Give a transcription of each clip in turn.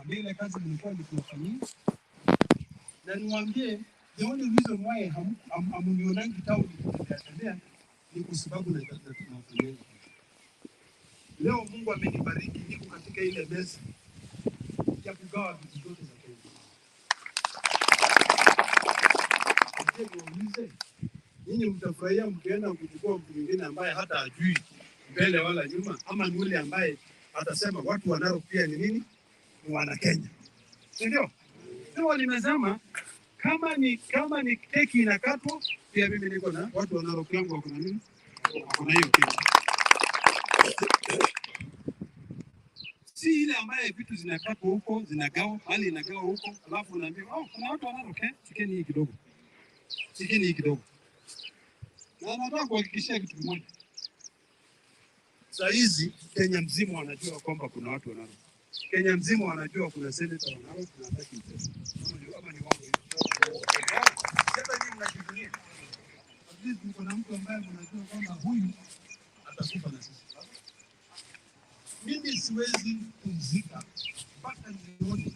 Mwambie ile kazi mlikuwa mkifanyia. Na niwaambie the only reason why hamunionangi town nikitembea ni kwa sababu na tunafanya. Leo Mungu amenibariki niko katika ile meza ya kugawa vitu zote za Kenya. Niulize, ninyi mtafurahia mkienda kuchukua mtu mwingine ambaye hata ajui mbele wala nyuma, ama ni yule ambaye atasema watu wa Narok pia ni nini? Ni wana Kenya. Ndio? Ndio nimesema kama ni keki inakatwa pia mimi niko na watu wa Narok yangu wako na nini? Wako na hiyo keki. Si ile ambaye vitu zinakatwa huko, zinagawa, hali inagawa huko, alafu unaambia, kuna watu wa Narok, chikeni hii kidogo. Chikeni hii kidogo. Na nataka kuhakikishia kitu kimoja. Saa hizi Kenya mzima wanajua kwamba kuna watu wa Narok. Kenya mzima wanajua kuna senator wa Narok na hataki mchezo. Kama ni wangu. Sasa hivi mnajivunia. At least kuna mtu ambaye mnajua kwamba huyu atakufa na sisi. Mimi siwezi kumzika mpaka nione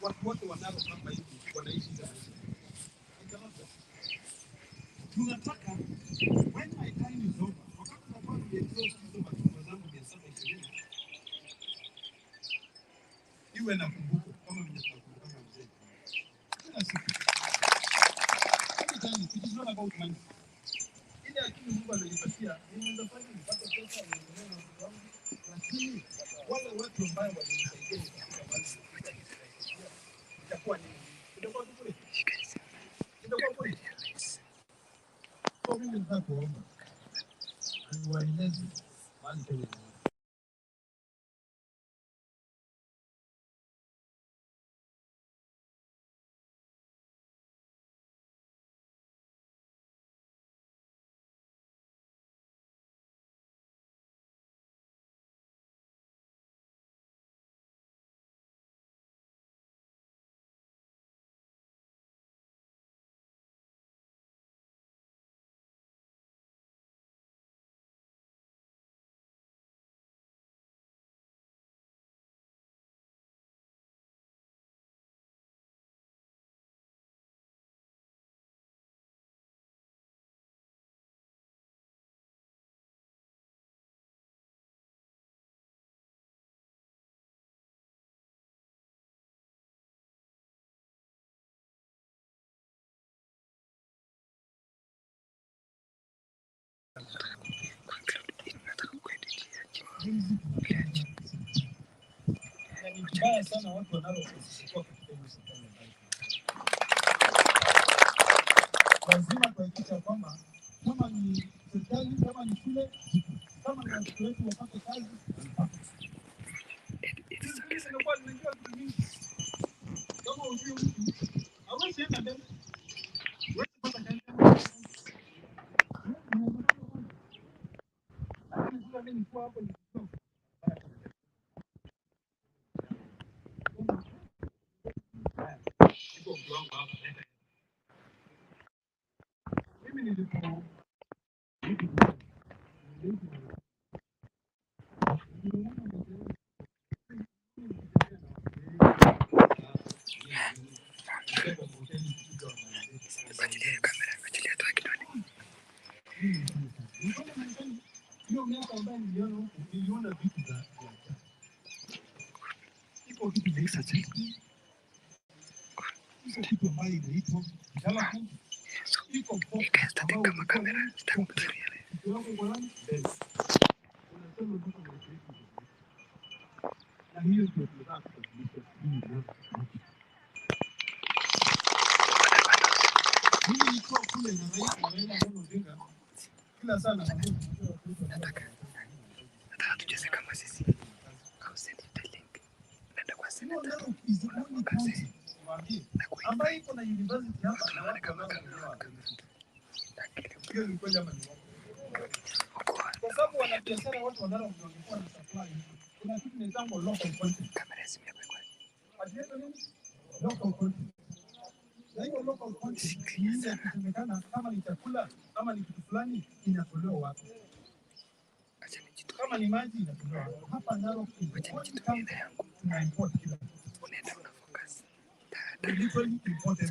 watu wote wa Narok kama hivi wanaishi sana. Tunataka when my time is over, wakati tunakuwa tumeexhaust hizo matumbo zangu 720, iwe na kumbuko kama vile tunakumbuka mzee. Kila siku. It is not about money. Ile akili Mungu ananipatia, ninaweza fanya nipate pesa na niendelee na watoto wangu, lakini wale watu ambao wananisaidia katika maisha itakuwa nini? Itakuwa bure. Itakuwa bure. Kwa mimi nataka kuomba niwaeleze mahali Kenya. Mbaya sana watu wanaokuwa katika hiyo serikali. Lazima kuhakikisha kwamba kama ni serikali, kama ni shule, kama ni watu wetu wapate kazi. Kama ujue mtu, hawezi enda mbele. Wewe pata kazi. Lakini mimi kwa hapo ni mimi nilipo hiyo miaka ambayo niliona vitu za iko kitu kisa chini. Iko kitu ambayo inaitwa kama iko kama kamera stamp ile. Na hiyo ndio tunataka kubadilisha. Mimi niko kule na raia Odinga kila sana nataka tucheze kama sisi. Au send the link. Nenda kwa Osenetai. Kazi. Ambaye iko na university hapa na watu kama hiyo ni kweli ama ni kwa sababu wanabiashara watu wanao kuwa na supply. Kuna kitu inaitwa local content. Kamera zimewekwa. Ajenda nini? Local content. Na hiyo local content inasemekana kama ni chakula, kama ni kitu fulani inatolewa wapi. Kama ni maji inatolewa hapa Narok. Tuna import kila Literally important.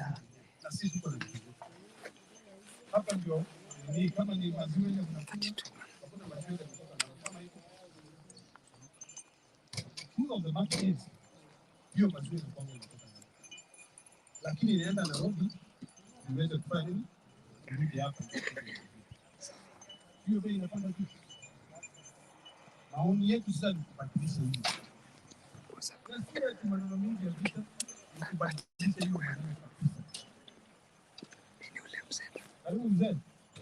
Na sisi tuko na hapa ndio ni kama ni maziwa ile kuna maziwa kama hiyo. Two of the market is hiyo maziwa kwa lakini inaenda Nairobi iweze kufanya nini? Kurudi hapa. Hiyo bei inapanda tu. Maoni yetu sasa ni kubadilisha hiyo. Nasikia maneno mengi ya vita ni kubadilisha hiyo maneno. Karibu mzee.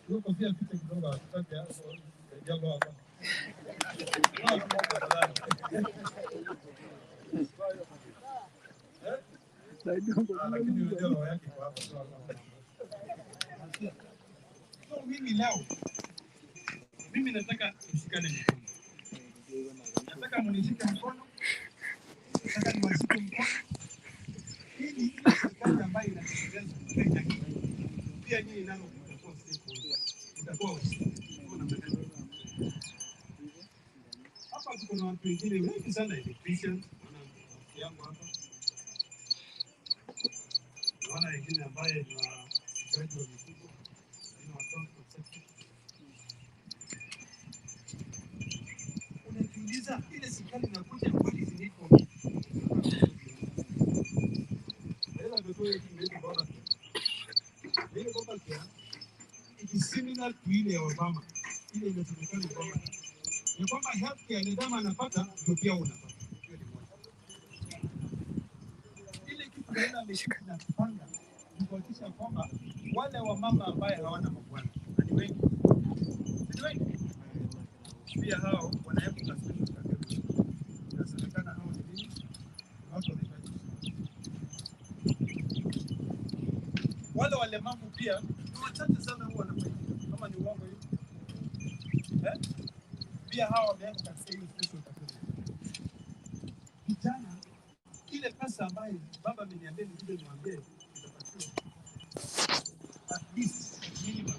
Hiyo kofia vita kidogo hatutaki hapo. Jambo hapa. Mimi leo mimi nataka mshikane mkono. Nataka mnishike mkono. Nataka niwashike mkono. Hii serikali ambayo inatekeleza Kenya hii. Pia nyinyi nalo mtakuwa stakeholders. Mtakuwa hapa tuko na watu wengine wengi sana electrician yangu hapa. Naona wengine ambaye ni wafugaji wa mifugo. Ni watoto sector. Unajiuliza ile serikali inakuja kwa hizi niko. Ela ndio ile baba. Ile baba kia. It is similar to ile ya Obama. Ile inatumikana Obama. Ni kwamba healthcare Ledama anapata ndio pia unapata. Ile kitu ndio ameshika na kupanga ni kuhakikisha kwamba wale wa mama ambao hawana mabwana ni wengi. Ni wengi. Pia hao wanaepuka special. Inasemekana hao ni nini? Watu wanahitaji. Wale walemavu pia ni wachache sana huwa wanafanya. Kama ni uongo hiyo. Pia hao wameweka katika hiyo special category. Vijana ile pesa ambayo baba ameniambia nije niwaambie itapatiwa. At least minimum.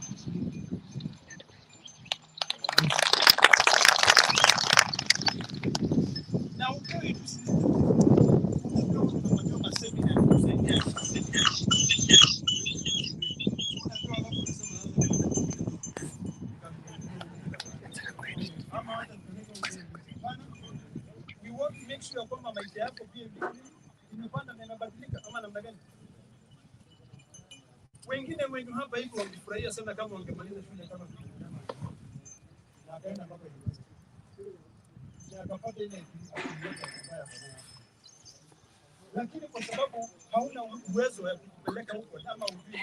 Na ukiwa itusi unajua masemi kusaidia. We want to make sure kwamba maisha yako pia imepanda na inabadilika kama namna gani. Wengine wengi hapa hivi wangefurahia sana kama wangemaliza shule kama na akaenda mpaka university. Na akapata ile lakini kwa sababu hauna uwezo wa kupeleka huko kama ujui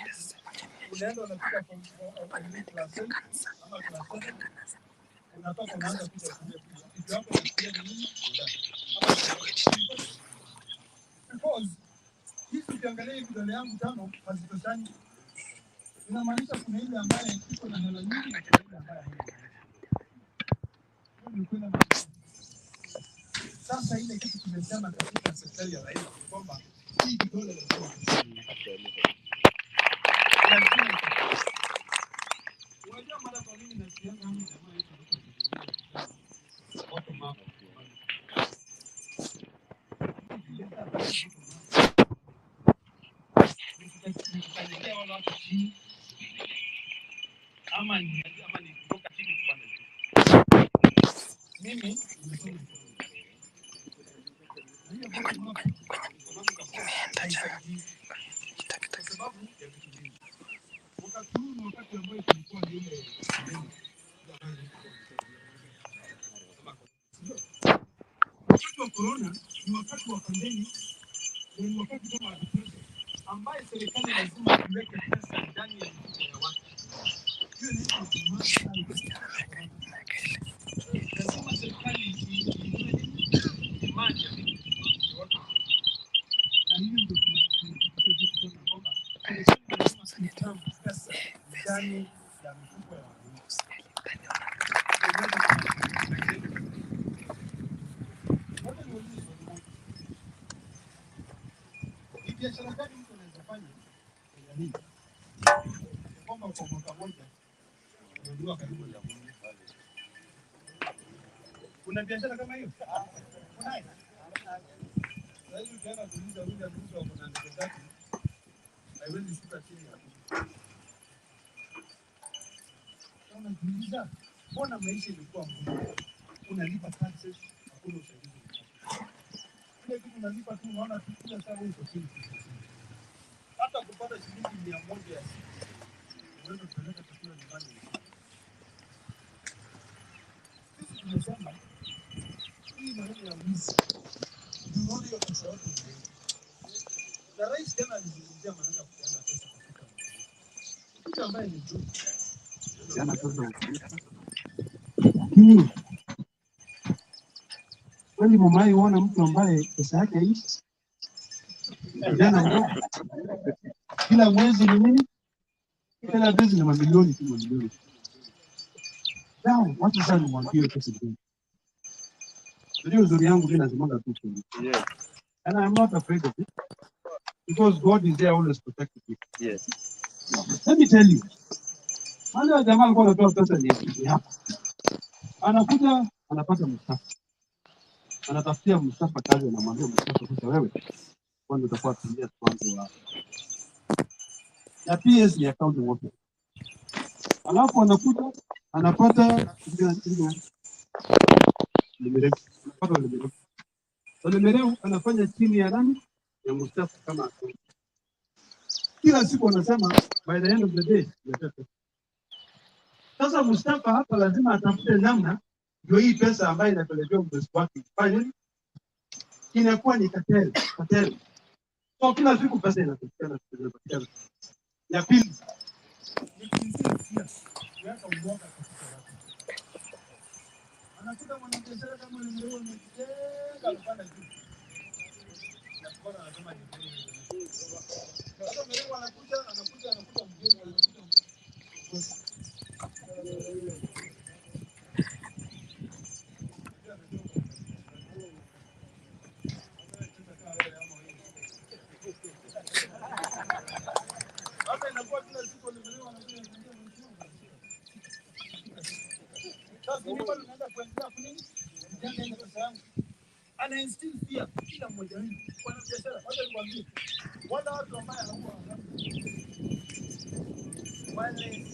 unaenda unafika kwa class ama class unatoka unaanza kuja kitu hapo na nini because hizi ukiangalia hivi vidole yangu tano hazitoshani. Inamaanisha kuna ile ambaye iko na hela nyingi na kuna ile ambaye haina. Sasa ile kitu tumesema katika serikali ya Raila kwamba hii vidole lazima unajua mara kwa nini nasikia kama jamaa yetu watu mama nikikanyagia wala watu chini ama ni kutoka chini kupanda juu. Mimi nimesoma kwa sababu ya vitu vingi. Wakati huu ni wakati ambao tulikuwa ni ile wakati wa corona, ni wakati wa pandemic, ni wakati kama ambaye serikali lazima iweke pesa ndani ya mifuko ya watu. Hiyo ni lazima serikali imani ya watu. Na hiyo ndio tunasema kwamba lazima pesa ndani ya mifuko ya watu. Biashara gani mtu anaweza fanya Kenya hii? Kwamba kwa mwaka mmoja unajua karibu ya kuna biashara kama hiyo? Kuna Sasa ukienda kuuliza huyu mtu wa kuna ndege zake, haiwezi shuka chini hapo. Kama kuuliza, mbona maisha ilikuwa ngumu? Unalipa taxes, hakuna usaidizi. Kile kitu unalipa tu, unaona tu kila saa uko chini. Hata kupata shilingi 100 ya siku, unaweza kupeleka chakula nyumbani. Sisi tunasema hii maneno ya wizi, tunaona hiyo pesa yote inaenda. Na rais tena alizungumzia maneno ya kupeana pesa katika kitu ambaye ni juu. Yana pesa. Kwani mumai uona mtu ambaye pesa yake haishi? Kijana kila mwezi ni nini? Kila mwezi ni mamilioni tu mamilioni. Nao watu sana mwambie pesa ndio. Ndio uzuri yangu mimi nasemanga tu kwa. Yes. And I'm not afraid of it. Because God is there always protecting you. Yes. Let me tell you. Wale jamaa walikuwa wanatoa pesa ni hapa. Anakuja anapata mstaafu. Anatafutia mstaafu kazi na mwambie mstaafu sasa wewe kwanza utakuwa tumia kwanza wa. Na PS ni account wote. Alafu anakuja anapata limereu. Anapata limereu. Limereu anafanya chini ya nani? Ya mstaafu kama account. Kila siku anasema by the end of the day yatatoka. Sasa Mustafa hapa lazima atafute namna ndio hii pesa ambayo inapelekewa mdosi wake fanye inakuwa ni cartel. So kila siku pesa inapatikana. Ya pili ni kuingia kuweka uoga katika watu. Anakuta mwanabiashara kama Eorr-ekule amejenga alipanda juu. Na kwa anasema ni sasa Eorr-ekule anakuja mjengo anakuja. Ana instill fear kila mmoja wenu kwa biashara. Wacha nikwambie wala watu ambao wanakuwa wale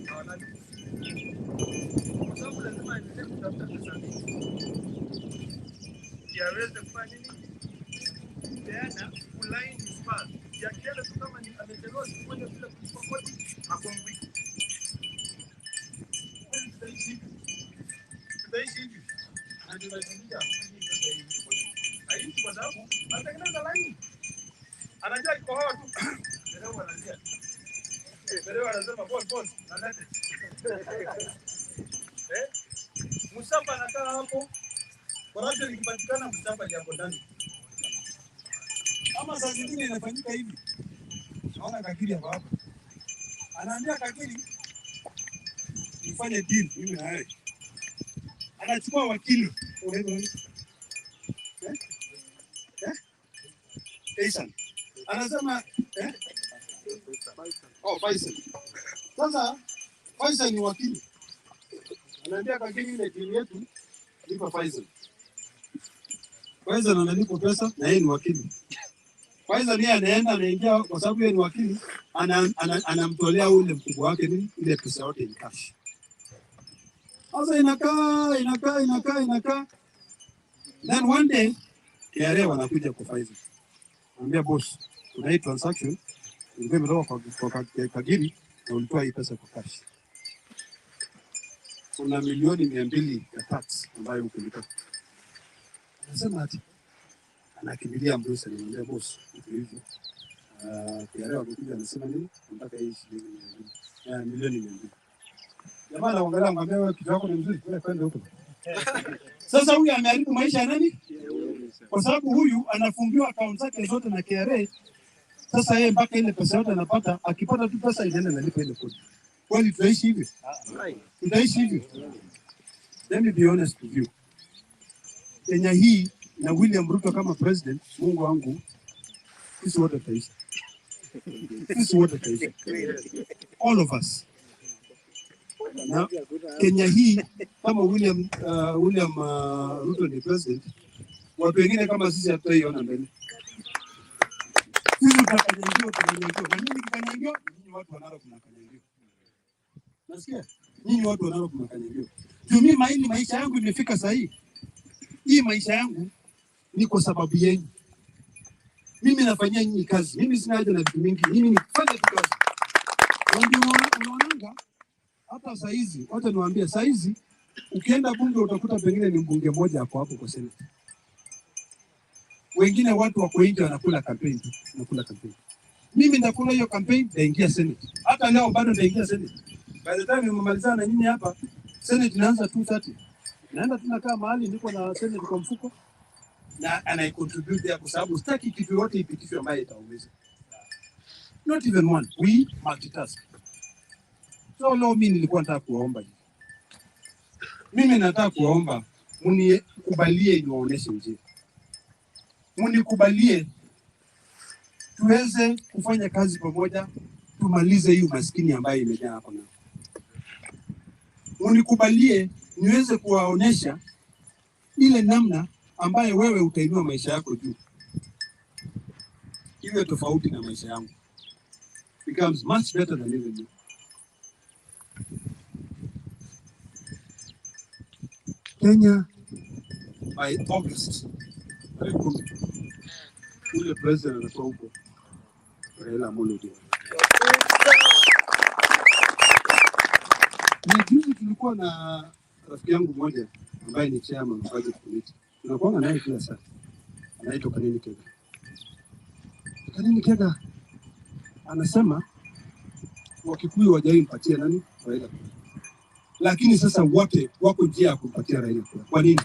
hawalali kwa sababu lazima aendelee kutafuta pesa yaweze kufanya nini tena ulaini smart ya kile tu kama ni amechelewa siku moja bila kulipa kodi hakuangui. Tutaishi hivi na tunajiingia kwa sababu anatengeneza laini. Anajua iko hapo tu. Leo anajua. Leo anasema boss nalete. Mustafa anakaa hapo. Kwa hiyo nikipatikana Mustafa jambo ndani. Kama saa zingine inafanyika hivi. Naona Kakiri hapa. Anaambia Kakiri nifanye deal mimi na yeye. Anachukua wakili. Faisal. Anasema Faisal. Sasa Faisal ni wakili. Anaambia Kakiri ile deal yetu lipa Faisal. Faisal analipa pesa na yeye ni wakili. Faisal yeye anaenda anaingia kwa sababu yeye ni wakili, anamtolea ule mkubwa wake nini ile pesa yote in cash. Sasa inakaa. Then one day KRA wanakuja kwa Faisal. Anambia boss, kuna hii transaction ilikuwa kwa Kagiri na ulitoa hii pesa kwa cash. Kuna milioni 200 ya tax ambayo ukulipa. Anasema ati anakimbilia Bruce anamwambia boss hivyo. KRA wamekuja anasema nini? Nataka hii shilingi 200. Milioni 200. Jamaa anaangalia ngambia wewe kitu yako ni mzuri, wewe kwenda huko. Sasa huyu ameharibu maisha ya nani? Kwa sababu huyu anafungiwa account zake zote na KRA. Sasa yeye mpaka ile pesa yote anapata, akipata tu pesa inaenda analipa ile kodi. Kwani tutaishi hivi? Tutaishi hivi? Let me be honest with you. Kenya hii na William Ruto kama president, Mungu wangu, sisi wote tutaishi. Sisi wote tutaishi. All of us. Na Kenya hii kama William Ruto ni president, Watu wengine kama sisi hatutaiona mbele. Sisi tutakanyagiwa. Na mimi nikikanyagiwa, nyinyi watu wa Narok mnakanyagiwa. Nasikia? Nyinyi watu wa Narok mnakanyagiwa. Mimi maisha yangu imefika saa hii. Hii maisha yangu ni kwa sababu yenu. Mimi nafanyia nyinyi kazi. Mimi sina haja na vitu mingi. Mimi nifanye tu kazi. Unaonanga hata saa hizi, wacha niwaambie, saa hizi ukienda bunge utakuta pengine ni mbunge mmoja hapo kwa senate. Wengine watu wako nje wanakula campaign. Mimi nitakula hiyo campaign naingia senate. Hata leo bado naingia senate. By the time nimemalizana na nyinyi hapa, senate inaanza 2:30. Naenda tunakaa mahali niko na senate kwa mfuko na ana contribute kwa sababu sitaki kitu yote ipitishwe ambayo itaumiza. Not even one. We multitask. So leo mimi nilikuwa nataka kuwaomba hivi. Mimi nataka kuwaomba mnikubalie niwaoneshe njia. Mnikubalie tuweze kufanya kazi pamoja, tumalize hii umaskini ambayo imejaa hapa na. Mnikubalie niweze kuwaonesha ile namna ambayo wewe utainua maisha yako juu. Iwe tofauti na maisha yangu. Becomes much better than even you. Kenya by August. Ule president anatoka huko. Raila Muludi. Na juzi tulikuwa na rafiki yangu mmoja ambaye ni chairman wa budget committee. Tunakuwa naye kila saa. Anaitwa Kanini Kega. Anasema Wakikuyu wajaimpatia nani? Raila. Lakini sasa wote wako njia ya kumpatia Raila. Kwa nini?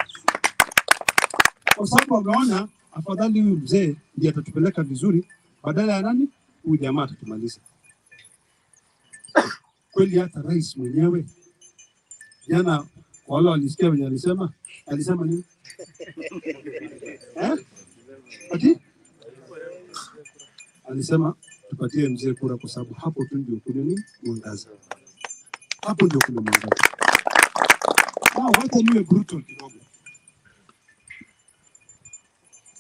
Kwa sababu wameona afadhali huyu mzee ndiye atatupeleka vizuri badala ya nani? Huyu jamaa atatumaliza. Kweli hata rais mwenyewe jana wala walisikia wenye alisema nini? Ati? Alisema tupatie mzee kura kwa sababu hapo tu ndio kuna nini? Mwangaza. Hapo ndio kuna mwangaza. Wacha niwe brutal kidogo.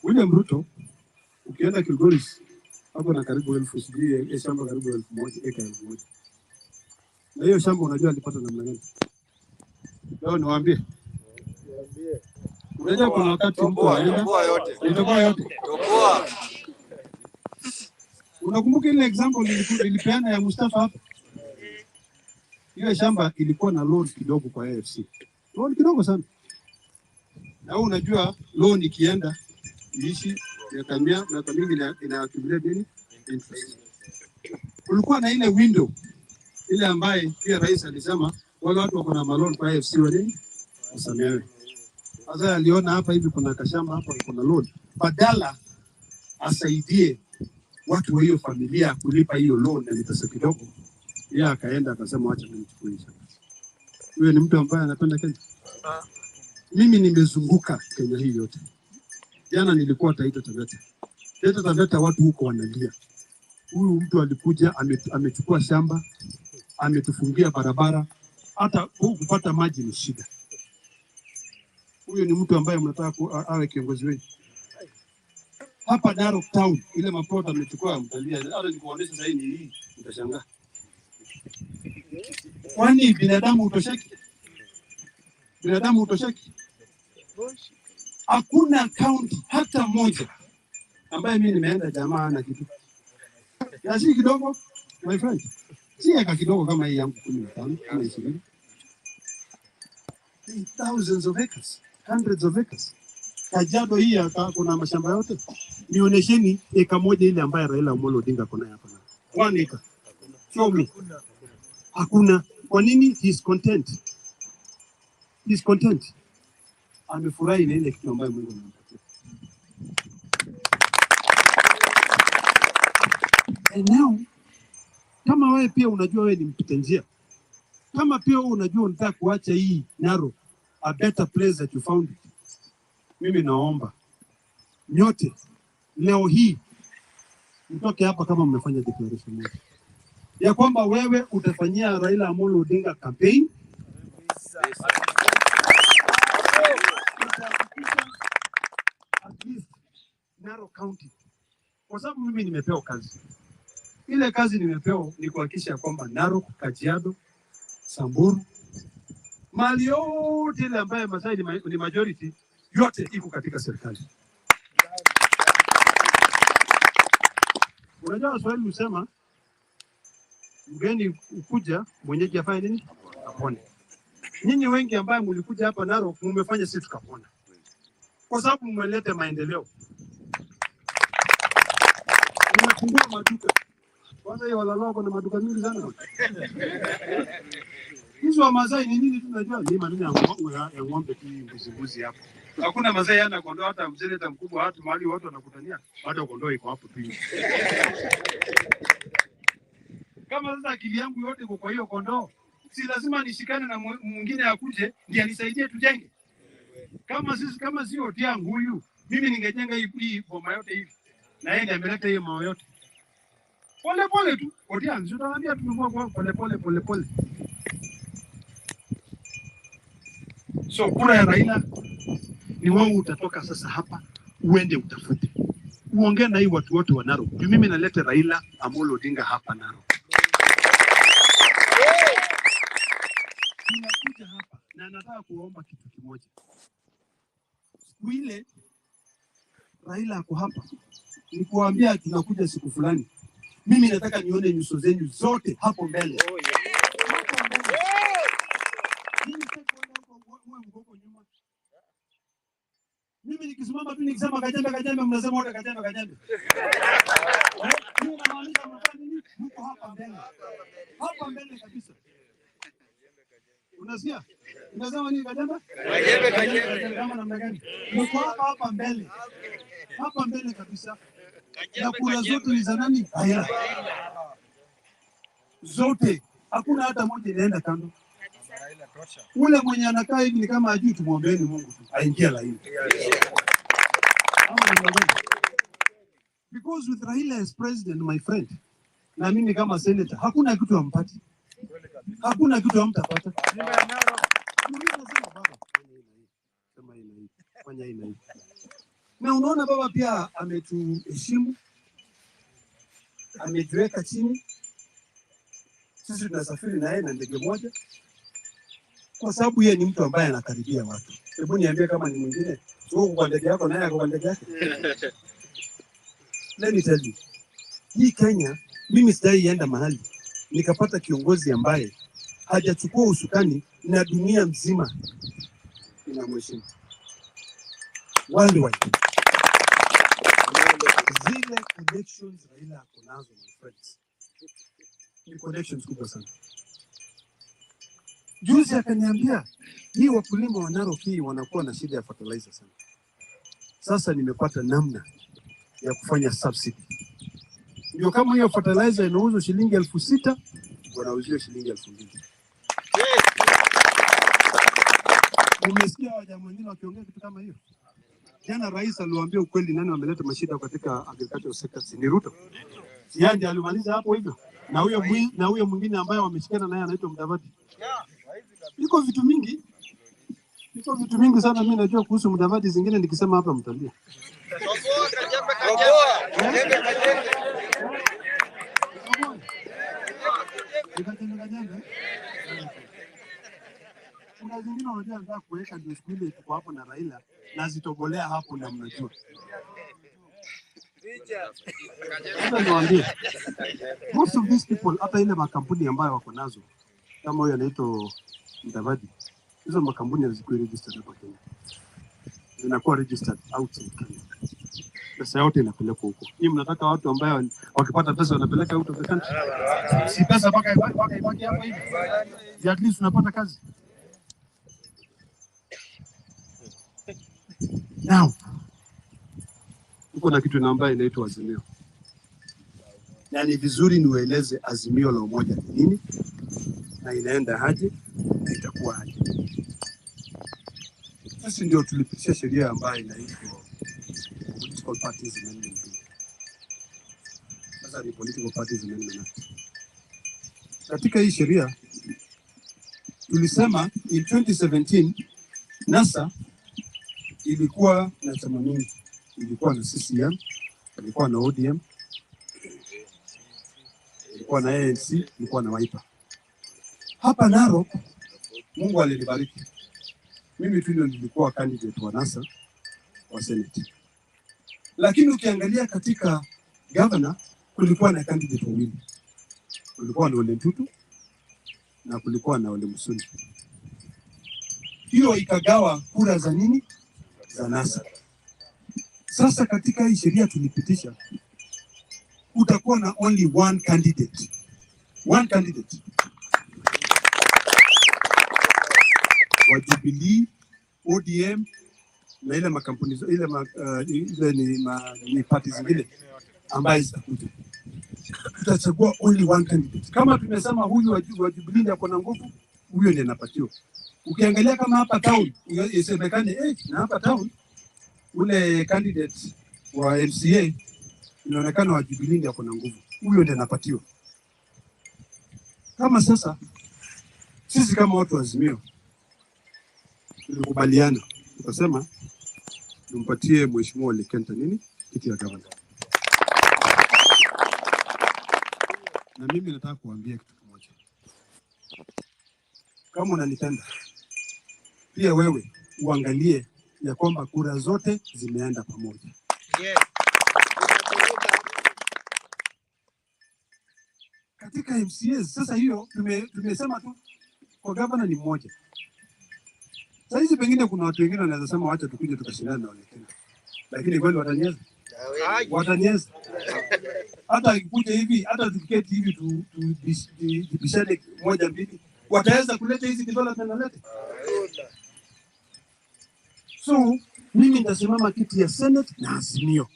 William Ruto ukienda Kilgoris hapo na karibu 1000 sijui shamba karibu 1000 eka 1000. Na hiyo shamba unajua alipata namna gani? Leo niwaambie. Unajua kuna wakati mtu anaenda yote. Unakumbuka ile example nilipeana ya Mustafa hapa? Ile shamba ilikuwa na loan kidogo kwa AFC. Loan kidogo sana. Na unajua loan ikienda iishi miaka mingi ina accumulate nini? Interest. Kulikuwa na ile window ile ambaye pia rais alisema wale watu wako na loan kwa AFC wa nini? Wasamehewe. Sasa aliona hapa hivi kuna kashamba hapa kuna loan. Badala asaidie watu wa hiyo familia kulipa hiyo loan na pesa kidogo. Yeye akaenda akasema acha nichukue hiyo. Huyo ni mtu ambaye anapenda Kenya. Mimi nimezunguka Kenya hii yote. Jana nilikuwa Taita Taveta watu huko wanalia. Huyu mtu alikuja amechukua shamba, ametufungia barabara, hata kupata maji ni shida. Huyo ni mtu ambaye mnataka awe kiongozi wenu. Hapa Narok Town ile maplot amechukua mtalia. Hata nikuonesha sasa hii utashangaa. Kwani binadamu utosheki? Hakuna county hata moja ambaye mimi nimeenda jamaa na kitu. Ya si kidogo, my friend. Si eka kidogo kama hii yangu 15 kama 20. Thousands of acres, hundreds of acres. Kajiado hii kuna mashamba yote. Nionyesheni eka moja ile ambaye Raila Amolo Odinga kuna hapa. 1 acre. Show me. Hakuna. Kwa nini? He is content. Amefurahi na ile kitu ambayo Mungu anampatia. And now, kama wewe pia unajua wewe ni mpita njia, kama pia unajua unataka kuacha hii Narok a better place that you found it, mimi naomba nyote leo hii mtoke hapa kama mmefanya declaration moja ya kwamba wewe utafanyia Raila Amolo Odinga campaign. Narok County, kwa sababu mimi nimepewa kazi. Ile kazi nimepewa ni kuhakikisha kwamba Narok, Kajiado, Samburu, mali yote ile ambayo Masai ni majority, yote iko katika serikali. Unajua Waswahili husema mgeni ukuja mwenyeji afanye nini? Kapone. Nyinyi wengi ambao mlikuja hapa Narok mmefanya sisi tukapona, kwa sababu mmeleta maendeleo. Mmefungua maduka. Kwanza hiyo walalao kuna maduka mingi sana. Hizo wa Masai ni nini tunajua? Ni maneno ya ng'ombe tu, mbuzi hapo. Hakuna Masai yana kondoo, hata Osenetai mkubwa, hata mahali watu wanakutania, hata kondoo iko hapo tu. Kama sasa akili yangu yote iko kwa hiyo kondoo, si lazima nishikane na mwingine akuje ndiye anisaidie tujenge. Kama sio Otiang huyu, mimi ningejenga hii boma yote hivi. Na yeye ndiye ameleta hiyo mawe yote. Pole pole tu. Otiang, tutaambia tumekuwa pole pole. So kura ya Raila ni wewe utatoka sasa hapa uende utafute. Uongee na hii watu wote wa Narok. Mimi naleta Raila Amolo Odinga hapa Narok. Tunakuja hapa na nataka kuomba kitu kimoja. Siku ile Raila ako hapa, ni kuambia tunakuja siku fulani. Mimi nataka nione nyuso zenyu zote hapo mbele. Mimi nikisimama tu nikisema Kajembe mnasema wote Kajembe. Mimi namaanisha mnafanya nini? Mko hapa mbele. Hapa mbele kabisa. Unasikia? Unasema nini Kajembe? Kajembe kama namna gani? Mko hapa mbele. Hapa mbele kabisa. Na kura zote ni za nani? Raila. Zote. Hakuna hata moja inaenda kando. Ule mwenye anakaa hivi ni kama ajui, tumwombeeni Mungu aingie laini. Because with Raila as president, my friend, na mimi kama senator, hakuna kitu ampati. Hakuna kitu amtapata. Na unaona baba pia ametuheshimu. Amejiweka chini. Sisi tunasafiri na yeye na ndege moja. Kwa sababu yeye ni mtu ambaye anakaribia watu. Hebu niambie kama ni mwingine. Sio kwa ndege yako naye kwa ndege yake. Let me tell you. Hii Kenya, mimi sijaienda mahali nikapata kiongozi ambaye hajachukua usukani na dunia mzima inamheshimu. Worldwide. Zile connections Raila ako nazo, my friends. Ni connections kubwa sana. Juzi akaniambia hii wakulima wa Narok hii wanakuwa na shida ya fertilizer sana. Sasa nimepata namna ya kufanya subsidy. Ndio kama hiyo fertilizer inauzwa shilingi 6,000, wanauzia shilingi 2,000. Umesikia wajamaa wengine wakiongea kitu kama hiyo? Jana rais aliwaambia ukweli nani wameleta mashida katika agricultural sector, ni Ruto. Yeye ndiye alimaliza hapo hivyo. Na huyo mwingine ambaye wameshikana naye anaitwa Mudavadi. Iko vitu mingi sana mimi najua kuhusu Mudavadi, zingine nikisema hapa mtalia. Kuna zingine wanajua nataka kuweka ndio siku ile tuko hapo na Raila na zitogolea hapo na mnajua. Most of these people, hata ile makampuni ambayo wako nazo kama huyo anaitwa Mudavadi, hizo makampuni hazikuwa registered hapa Kenya. Zinakuwa registered outside Kenya. Pesa yote inapelekwa huko. Nyinyi mnataka watu ambao wakipata pesa wanapeleka out of the country. Si pesa mpaka ibaki hapa hivi. At least unapata kazi. Now, uko na kitu ambayo inaitwa azimio. Na ni vizuri niwaeleze azimio la umoja ni nini na inaenda aje na itakuwa aje. Sisi ndio tulipitisha sheria ambayo inaitwa Political Parties Amendment Bill. Sasa ni Political Parties Amendment Act. Katika hii sheria tulisema in 2017 NASA ilikuwa na chama mingi. ilikuwa na CCM, ilikuwa na ODM, ilikuwa na ANC, ilikuwa na Wiper. Hapa Narok Mungu alinibariki. Mimi tu ndio nilikuwa candidate wa NASA wa Senate. Lakini ukiangalia katika governor kulikuwa na candidate wawili. Kulikuwa na Ole Ntutu na kulikuwa na Ole Musuni. Hiyo ikagawa kura za nini? Za NASA. Sasa katika hii sheria tulipitisha utakuwa na only one candidate. One candidate. Wa Jubilee, ODM na ile makampuni ni party zingine ambaye zitakuja. Tutachagua only one candidate. Kama tumesema huyu wa Jubilee ako na nguvu, huyo ndiye anapatiwa. Ukiangalia kama hapa town, isemekane na hapa town ule candidate wa MCA inaonekana wa Jubilee ako na nguvu, huyo ndiye anapatiwa. Kama sasa sisi kama watu wa Azimio tulikubaliana, tukasema tumpatie mheshimiwa Ole Kenta nini kiti ya gavana. Na mimi nataka kuambia kitu kimoja. Kama unanipenda, pia wewe uangalie ya kwamba kura zote zimeenda pamoja. Yes. Katika MCAs sasa hiyo tumesema tu kwa gavana ni mmoja. Sasa hizi pengine kuna watu wengine wanaweza sema wacha tukuje tukashindana na Ole Kenta. Lakini kweli wataniweza? Wataniweza. Hata ikuje hivi, hata tuketi hivi tubishane moja mbili, wataweza kuleta hizi development na lete. So mimi nitasimama kiti ya Senate na Azimio.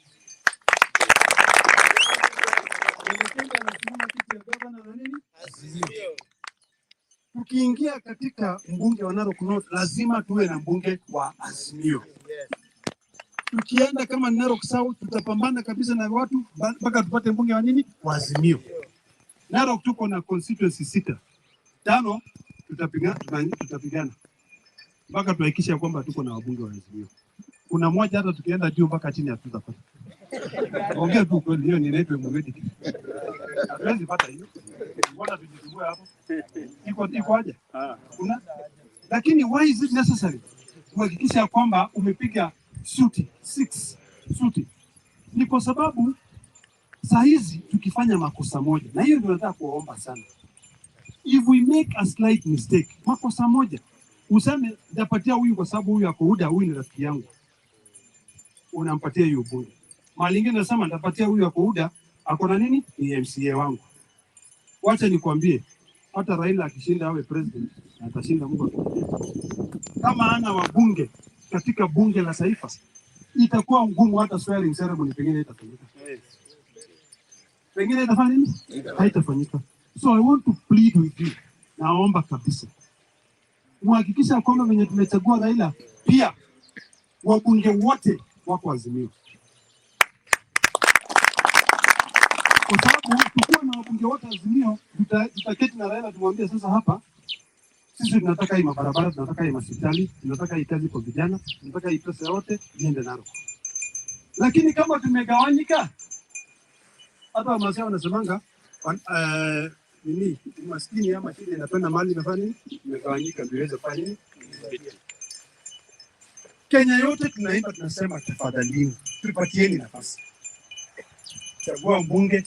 Tukiingia katika mbunge wa Narok North lazima tuwe na mbunge wa Azimio. Tukienda kama Narok South tutapambana kabisa na watu mpaka tupate mbunge wa nini? Wa Azimio. Narok tuko na constituency 6. 5 tutapigana. Mpaka tuhakikishe kwamba tuko na wabunge wa Azimio. Kuna mmoja hata tukienda juu mpaka chini hatutapata. Ongea tu kweli, hiyo ni inaitwa mwedi. Hatuwezi pata hiyo. Mbona tujisumbue hapo? Iko aje? Kuna. Lakini why is it necessary? Kuhakikisha kwamba umepiga suti 6 suti. Ni kwa sababu saa hizi tukifanya makosa moja, na hiyo ndio nataka kuomba sana. If we make a slight mistake, makosa moja, useme nitapatia huyu kwa sababu huyu ako UDA, huyu ni rafiki yangu. Unampatia hiyo bunge. Mara nyingine nasema nitapatia huyu ako UDA, ako na nini? Ni MCA wangu. Wacha nikwambie, hata Raila akishinda awe president, atashinda Mungu akijalia. Kama ana wabunge katika bunge la taifa, itakuwa ngumu hata swearing ceremony pengine itafanyika. Pengine itafanya nini? Haitafanyika. So I want to plead with you. Naomba kabisa muhakikisha kwamba wenye tumechagua Raila pia wabunge wote wako Azimio. Kwa sababu tukiwa na wabunge wote Azimio, tutaketi na Raila tumwambie sasa hapa sisi tunataka hii mabarabara, tunataka hii hospitali, tunataka hii kazi kwa vijana, tunataka hii pesa yote iende Narok. Lakini kama tumegawanyika, hata wamasema wanasemanga nini maskini ama shida inapenda mali inafanya nini? Imegawanyika ndio iweze kufanya nini? Kenya yote tunaimba tunasema tafadhali tupatieni nafasi. Chagua mbunge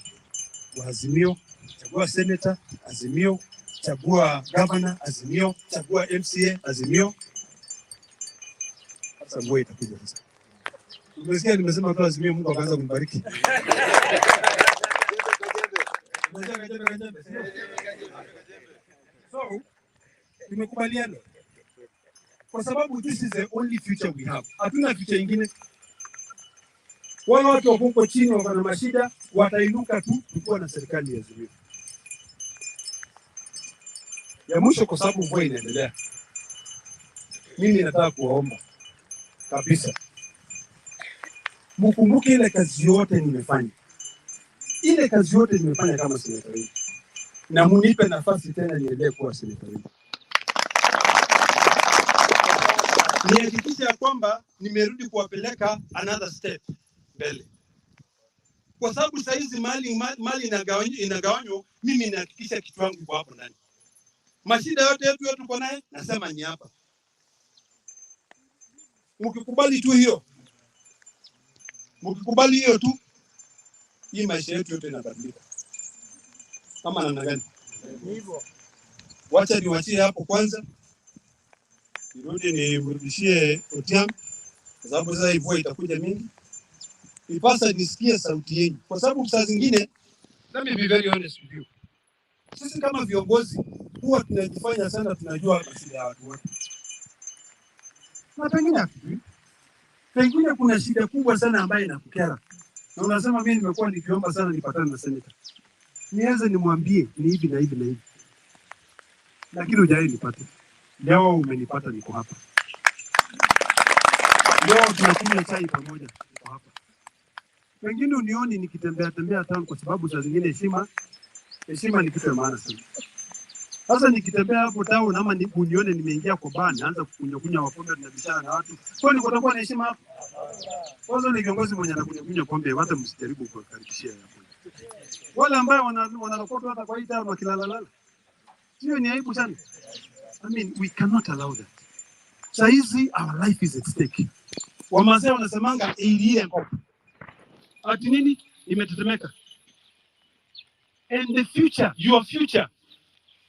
wa Azimio, chagua senator Azimio, chagua governor Azimio, chagua MCA Azimio. Sasa ngoja itakuja sasa. Umesikia nimesema kwa Azimio, Mungu akaanza kunibariki. So, tumekubaliana. Kwa sababu this is the only future we have. Hatuna future ingine. Wale watu wako chini wana mashida, watainuka tu tukiwa na serikali ya Azimio. Ya mwisho kwa sababu mvua inaendelea. Mimi nataka kuwaomba kabisa. Mkumbuke ile kazi yote nimefanya. Ile kazi yote nimefanya kama seneta. Na munipe nafasi tena niendelee kuwa seneta. Nihakikisha kwamba nimerudi kuwapeleka another step. mbele. Kwa sababu saa hizi mali inagawanywa, mimi ninahakikisha kitu wangu iko hapo ndani. Mashida yote yetu tuko naye, nasema ni hapa. Mkikubali tu hiyo, mkikubali hiyo tu, hii maisha yetu yote inabadilika. Kama namna gani? Hivyo. Wacha niwachie hapo kwanza. Nirudi nimrudishie Otiam, kwa sababu sasa hivyo itakuja mingi. Ipasa nisikie sauti yenu, kwa sababu saa zingine, let me be very honest with you, sisi kama viongozi huwa tunajifanya sana tunajua shida ya watu wote, na pengine kuna shida kubwa sana ambayo inakukera, na unasema mimi nimekuwa nikiomba sana nipatane na senator, niweze nimwambie ni hivi na hivi na hivi, lakini hujai nipate. Leo umenipata, niko hapa. Leo tunakunywa chai pamoja, niko hapa. Pengine unioni nikitembea town, kwa sababu saa zingine heshima ni kitu ya maana sana. Sasa nikitembea hapo town ama unione nimeingia kwa bar naanza kukunywa wapombe na biashara na watu, kwa nini kutakuwa na heshima hapo? Kwanza ni viongozi mwenye anakunywa pombe, hata msijaribu kukaribishia hapo. Wale ambao wanalokota hata kwa hii town wakilalala, sio ni aibu sana. I mean, we cannot allow that. Saizi our life is at stake. Wamazee wanasemanga ilie ngoko. Ati nini? Imetetemeka. And the future, your future.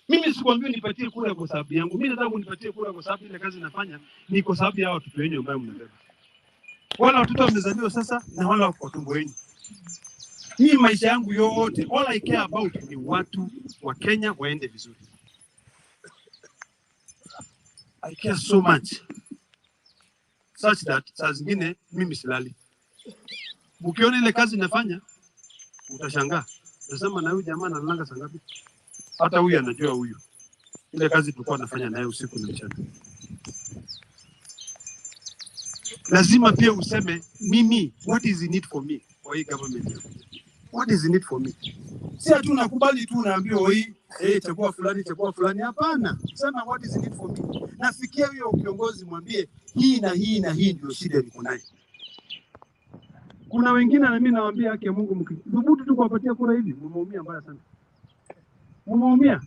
Mimi sikwambia nipatie kura kwa sababu yangu. Mimi nataka unipatie kura kwa sababu ile kazi nafanya ni kwa sababu ya watoto wenu ambao mnabeba. Wala watoto wamezaliwa sasa na wala wako tumbo wenu. Mimi maisha yangu yote, all I care about ni watu wa Kenya waende vizuri. I care so much such that saa zingine mimi silali. Ukiona ile kazi nafanya utashangaa. Nasema na huyu jamaa analanga saa ngapi? Hata huyu anajua huyu. Ile kazi tulikuwa nafanya naye usiku na mchana. Lazima pia useme mimi, what is in it for me? Kwa hii government. What is in it for me? Si atu nakubali tu naambiwa hii chagua fulani, hapana. Sema what is in it for me? Nafikia huyo kiongozi mwambie hii na hii na hii ndio shida niko nayo. Kuna wengine na mimi nawaambia haki ya Mungu, mkidhubutu tu kuwapatia kura hivi, mumeumia mbaya sana. Mumeumia.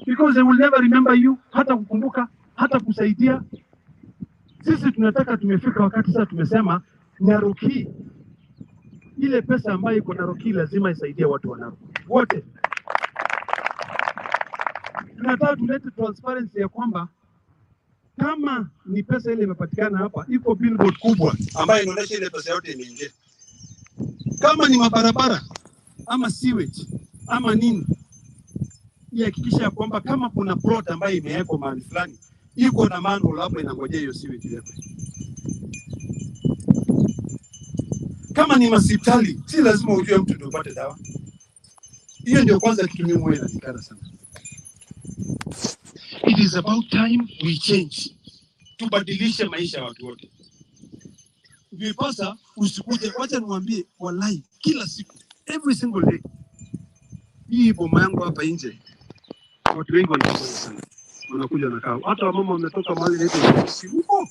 Because they will never remember you, hata kukumbuka, hata kusaidia. Sisi tunataka, tumefika wakati sasa tumesema Narok, ile pesa ambayo iko Narok lazima isaidie watu wa Narok wote. Tunataka tulete transparency ya kwamba kama ni pesa ile imepatikana hapa, iko billboard kubwa ambayo inaonyesha ile pesa yote imeingia. Kama ni mabarabara ama sewage ama nini, ihakikisha kwamba kama kuna plot ambayo imewekwa mahali fulani, iko na manhole hapo inangojea hiyo sewage yako. Kama ni hospitali, si lazima ujue mtu ndio upate dawa. Hiyo ndio kwanza kitu mimi mwenyewe nafikara sana. It is about time we change. Tubadilishe maisha ya watu wote. Vipasa usikuje, wacha niwaambie wallahi, kila siku, every single day. Hii boma yangu hapa nje, watu wengi wanakuja sana. Wanakuja na kao. Hata wamama wametoka mahali naitwa huko.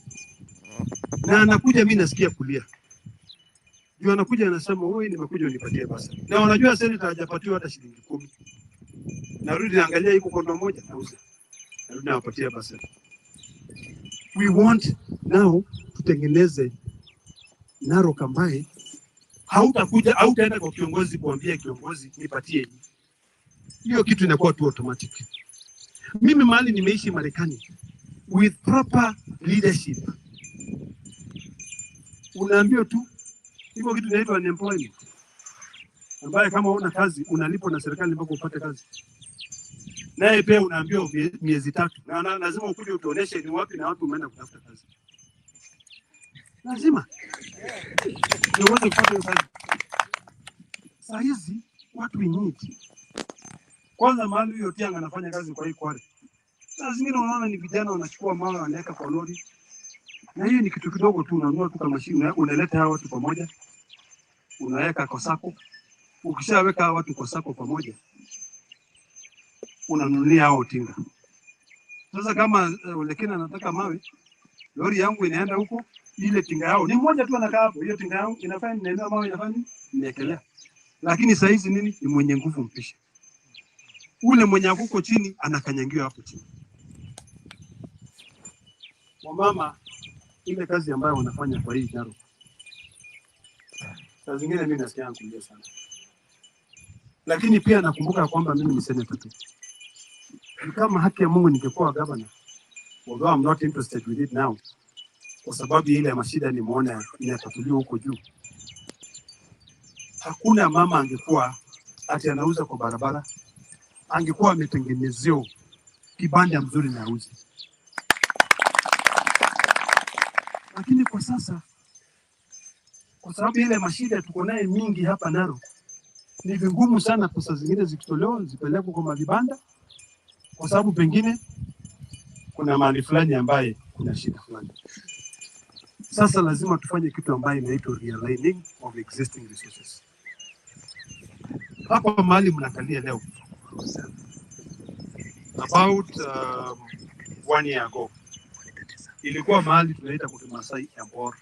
Na anakuja, mimi nasikia kulia. Ndio anakuja anasema wewe nimekuja unipatie basi. Na wanajua senator hajapatiwa hata shilingi 10. Narudi naangalia iko kondo moja nauza. Narudi nawapatia basi. We want now tutengeneze Narok ambaye hautaenda kwa kiongozi kuambia kiongozi nipatie. Hiyo kitu inakuwa tu automatic. Mimi mahali nimeishi Marekani with proper leadership. Unaambiwa tu hivyo kitu inaitwa unemployment, ambaye kama una kazi unalipwa na serikali mpaka upate kazi. Naye pia unaambiwa miezi 3 na lazima ukuje utuoneshe ni wapi na watu umeenda kutafuta kazi. Lazima ndio uweze kupata kazi. Saa hizi watu we need. Kwanza mahali hiyo Tianga anafanya kazi kwa hii kware. Saa zingine unaona ni vijana wanachukua mawe wanaweka kwa lori. Na hiyo ni kitu kidogo tu, unanunua tu kama mashine, unaleta hao watu pamoja. Unaweka kwa sako. Ukishaweka hao watu kwa sako pamoja, unanunulia hao tinga. Sasa kama Kina anataka mawe, lori yangu inaenda huko, ile tinga yao ni mmoja tu anakaa hapo. Hiyo tinga yao inafanya neno ambao inafanya niekelea. Lakini saa hizi nini ni mwenye nguvu mpisha. Ule mwenye akuko chini anakanyangiwa hapo chini. Wamama, ile kazi ambayo wanafanya kwa hii Narok. Saa zingine mimi nasikia kulia sana. Lakini pia nakumbuka kwamba mimi ni senator tu. Kama haki ya Mungu ningekuwa governor, although I'm not interested with it now, kwa sababu ile mashida nimeona inatatuliwa huko juu. Hakuna mama angekuwa ati anauza kwa barabara, angekuwa ametengenezeo kibanda mzuri na auze. Lakini kwa sasa, kwa sababu ile mashida tuko naye mingi hapa Narok, ni vigumu sana pesa zingine zikitolewa zipelekwe kwa vibanda, kwa sababu pengine kuna mahali fulani ambaye kuna shida fulani. Sasa lazima tufanye kitu ambaye inaitwa realigning of existing resources. Hapa mahali mnakalia leo, about 1 year ago, ilikuwa mahali tunaita kwa Kimasai Eorr.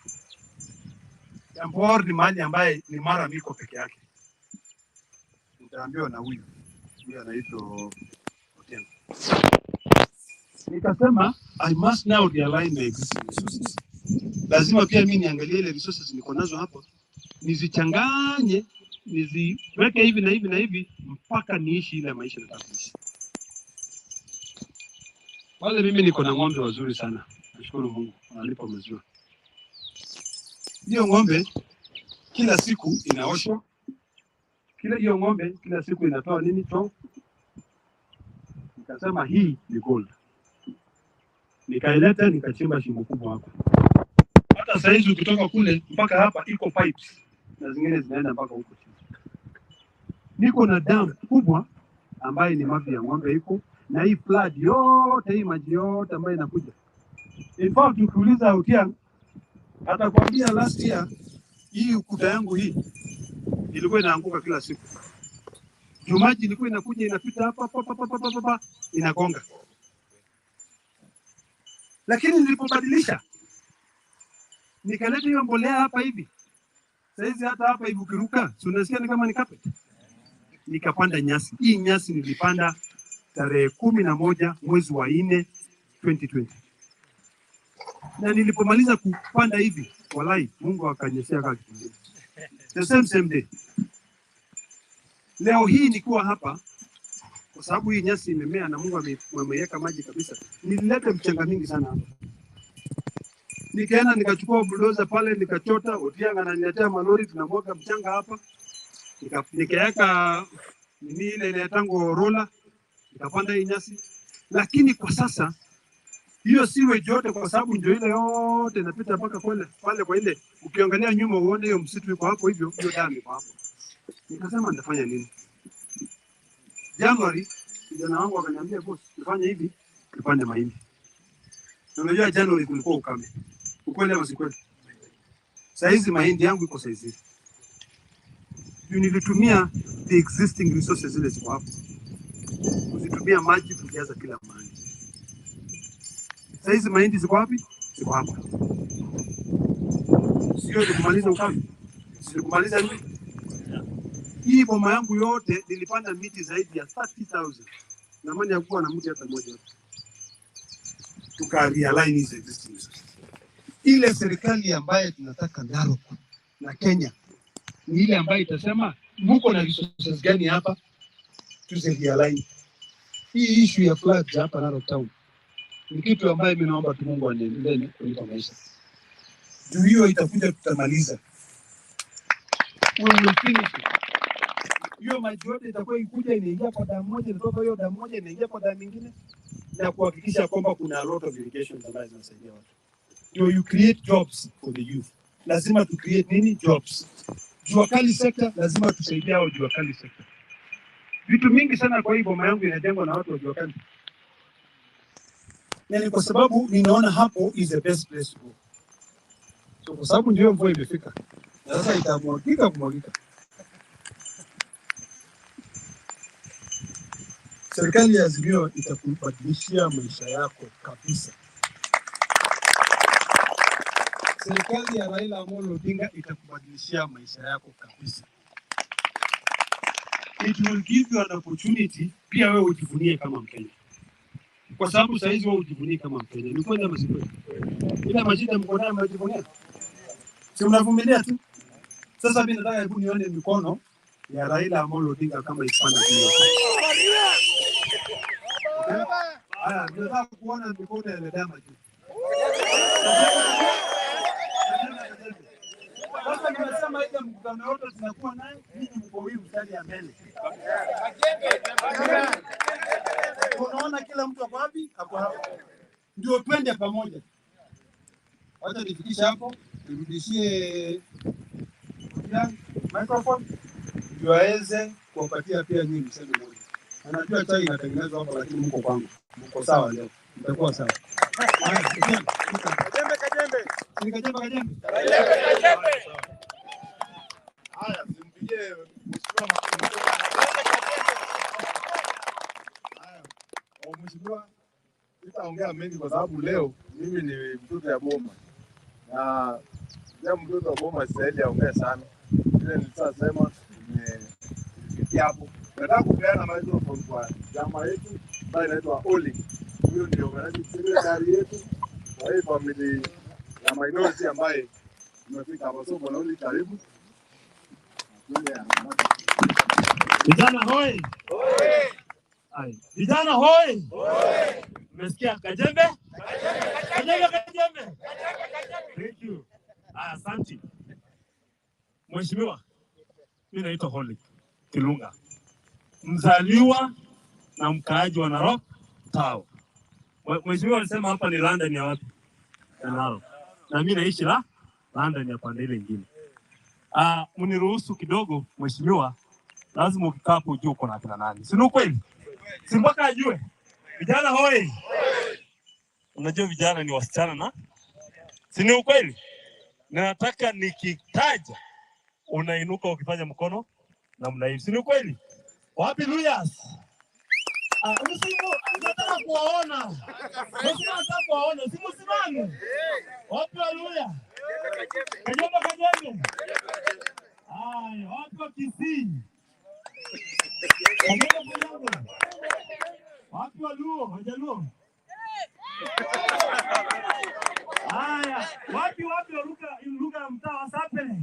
Eorr ni mahali ambaye ni mara miko peke yake. Nitaambiwa na huyu anaitwa Otieno. Nikasema I must now realign my existing resources. Lazima pia mimi niangalie ile resources niko nazo hapa, nizichanganye, niziweke hivi na hivi na hivi mpaka niishi ile maisha nataka kuishi. Wale mimi niko na ng'ombe wazuri sana. Nashukuru Mungu analipa maziwa. Hiyo ng'ombe kila siku inaoshwa. Hiyo ng'ombe kila siku inatoa nini choo. Nikasema hii ni gold. Nikaileta nikachimba shimo kubwa hapo. Hata saizi ukitoka kule mpaka hapa iko pipes na zingine zinaenda mpaka huko chini. Niko na dam kubwa ambayo ni maji ya ng'ombe iko, na hii flood yote, hii maji yote ambayo inakuja. In fact ukiuliza Otieno atakwambia last year hii ukuta yangu hii ilikuwa inaanguka kila siku. Maji ilikuwa inakuja inapita hapa inagonga. Lakini nilipobadilisha nikaleta hiyo mbolea hapa hivi. Saizi hata hapa hivi ukiruka, unasikia ni kama ni carpet. Nikapanda nyasi. Hii nyasi nilipanda tarehe 11 mwezi wa 4 2020. Na nilipomaliza kupanda hivi, walai Mungu akanyeshea kama kitu. The same day. Leo hii nikiwa hapa kwa sababu hii nyasi imemea na Mungu ameweka maji kabisa. Nilileta mchanga mingi sana hapa. Nikaenda nikachukua bulldozer pale nikachota, Otieno ananiletea malori tunamwaga mchanga hapa. Nikaweka ile tango rola, nikapanda hii nyasi. Lakini kwa sasa hiyo siwe jote kwa sababu ndio ile yote inapita mpaka pale kwa ile ukiangalia nyuma uone hiyo msitu iko hapo hivyo, hiyo damu iko hapo. Nikasema nitafanya nini? January kijana wangu akaniambia boss, tufanye hivi, tupande mahindi. Unajua January kulikuwa ukame. Ukweli ama si kweli? Sasa hizi mahindi yangu iko saizi. Nilitumia the existing resources zile ziko hapo. Usitumia maji kujaza kila mahali. Sasa hizi mahindi ziko wapi? Ziko hapa. Sio kumaliza ukame. Sio kumaliza nini? Hii boma yangu yote nilipanda miti zaidi ya 30,000. Na maana ya kuwa na mti hata mmoja. Tuka-realign hizi existing resources. Ile serikali ambaye tunataka Narok na Kenya ni ile ambayo itasema mko na resources gani hapa, tuzi-realign. Hii issue ya floods hapa Narok Town ni kitu ambaye mimi naomba tu Mungu aniendelee kulipa maisha. Ndio hiyo itakuja tutamaliza. Wewe finish. Hiyo maji yote itakuwa ikuja inaingia kwa damu moja, inatoka hiyo damu moja inaingia kwa damu nyingine, na kuhakikisha kwamba kuna a lot of irrigation ambazo zinasaidia watu. Ndio you create jobs for the youth. Lazima tu create nini? Jobs. Jua kali sector lazima tusaidie hao jua kali sector. Vitu mingi sana kwa hii boma yangu inajengwa na watu wa jua kali. Yani kwa sababu ninaona hapo is the best place to go. So kwa sababu ndio mvua imefika. Sasa itamwagika kumwagika. Serikali ya Azimio itakubadilishia maisha yako kabisa. serikali ya Raila Amolo Odinga itakubadilishia maisha yako kabisa. It will give you an opportunity pia wewe ujivunie kama Mkenya. Kwa sababu sasa hizi wewe ujivunie kama Mkenya. Ni kwenda masiku. Ila majida mko nayo mnajivunia. Si mnavumilia tu. Sasa mimi nataka hebu nione mikono ya Raila Amolo Odinga kama ikipanda hiyo. Nataka kuona mikono ya Ledama tu. Sasa nimesema ile mkutano wote tunakuwa naye, mimi mko hii mstari ya mbele. Unaona kila mtu ako wapi? Ako hapo. Ndio twende pamoja. Wacha nifikishe hapo, nirudishie microphone ndio aweze kuwapatia pia nyinyi mseme moja. Anajua chai inatengenezwa hapa lakini mko kwangu. Mko sawa leo. Mtakuwa sawa. Kajembe. Haya, simpigie mheshimiwa. Mheshimiwa, sitaongea mengi kwa sababu leo mimi ni mtoto ya Boma. Na leo mtoto wa Boma sasa aongea sana. Ile nilisema nimefikia hapo. Nataka kupeana microphone kwa jamaa yetu ambaye anaitwa Oli. Huyo ndio organizing secretary yetu wa hii family ya minority ambaye tumefika hapo. So bwana Oli, karibu. Vijana hoi! Hai. Vijana hoi! Umesikia Kajembe? Kajembe. Thank you. Asante. Mheshimiwa, mimi naitwa Hon.Ledama. Mzaliwa na mkaaji wa Narok County. Mheshimiwa alisema hapa ni London ya wapi? Ya Narok. Na mimi naishi London ya pande ile nyingine. Mniruhusu kidogo mheshimiwa, lazima ukikaa hapo ujue uko na kina nani. Si ni kweli? Si mpaka ajue. Vijana hoi. Unajua vijana ni wasichana na? Si ni kweli? Na nataka nikitaja unainuka ukifanya mkono na mnaibu. Si ni kweli? Wapi Luyas? Msimu nataka kuwaona. Nataka kuwaona. Si msimame. Wapi Luya? Kajembe. Wapi wa Kisii? Wapi wa Luo? Hajaluo? Wapi wa lugha ya mtaa wa Sapele?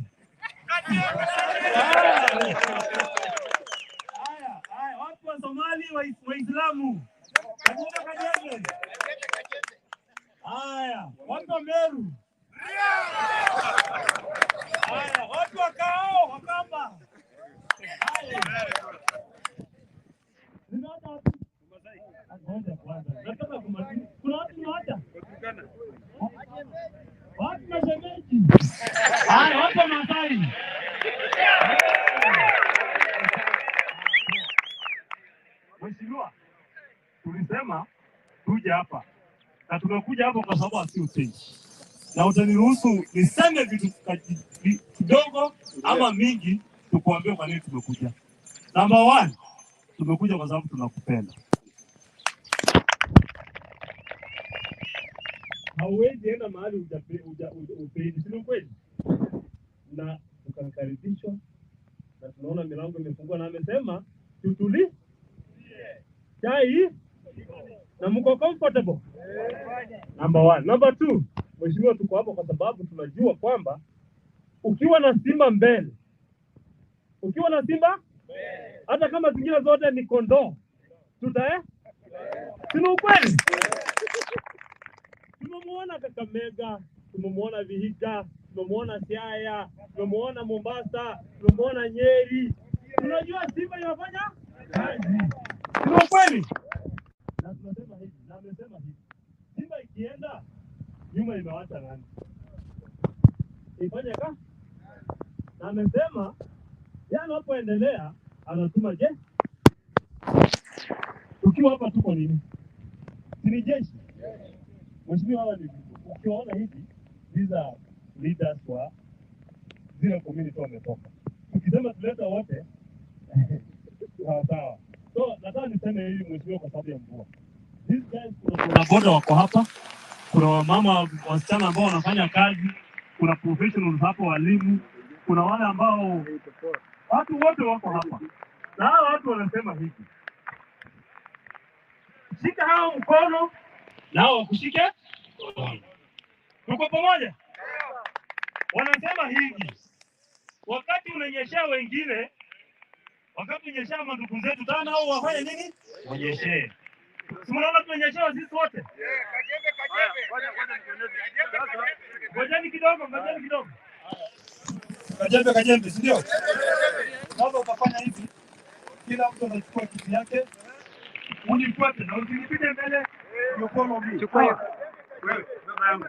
Wapi wa Somali Waislamu? Kajembe. Wapi wa Meru? Watu wakao, wakamba. Ninaona wapi? Nataka kumaliza. Kuna watu mmoja. Watu mashemeji. Watu Masai. Mheshimiwa, tulisema tuje hapa. Na tumekuja hapa kwa sababu si utenzi. Na utaniruhusu niseme vitu kidogo ama mingi tukuambie kwa nini tumekuja. Number 1, tumekuja kwa sababu tunakupenda. Hauwezi enda mahali upendi, si kweli? Na tukakaribishwa na tunaona milango imefungwa na amesema tutulie. Chai na mko comfortable. Number 1. Number 2, mheshimiwa, tuko hapo kwa sababu tunajua kwamba ukiwa na Simba mbele, hata kama zingine zote ni kondoo, sina ukweli. Tumemuona Kakamega, tumemuona Vihiga, tumemuona Siaya, tumemuona Mombasa, tumemuona Nyeri. Tunajua Simba inafanya kazi. Sina ukweli. Na tunasema hivi, na amesema hivi. Simba ikienda nyuma imewacha nani? Ifanye kazi. Na amesema yanapoendelea anatuma je? Tukiwa hapa tuko nini? Ni jeshi. Mheshimiwa, hawa ni ukiwaona hivi, these are leaders wa zile community wametoka. Tukisema tuleta wote sawa. So nataka niseme hivi mheshimiwa, kwa sababu ya mvua. These guys kuna boda wako hapa. Kuna wamama wasichana ambao wanafanya kazi. kuna professionals hapo, walimu, kuna wale ambao watu wote wako hapa, na hao watu wanasema hivi, shika hao mkono nao wakushike mkono. Tuko pamoja? Wanasema hivi, wakati unanyeshea wengine, wakati unyeshea mandugu zetu tana au wafanye nini? Wanyeshee. Si mnaona tumenyeshewa sisi wote? Ngojeni kidogo. Kajembe, si ndio? Sasa utafanya hivi. Kila mtu anachukua kitu yake. Unifuate na usinipite mbele. You follow me. Chukua hiyo. Wewe, baba yangu.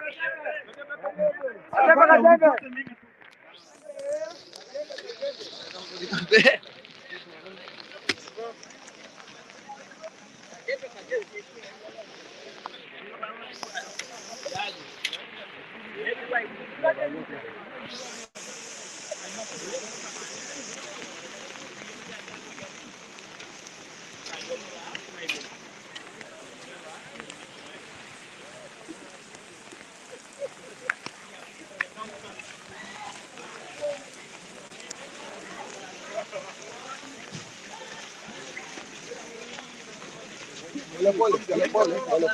Kajembe. Pole.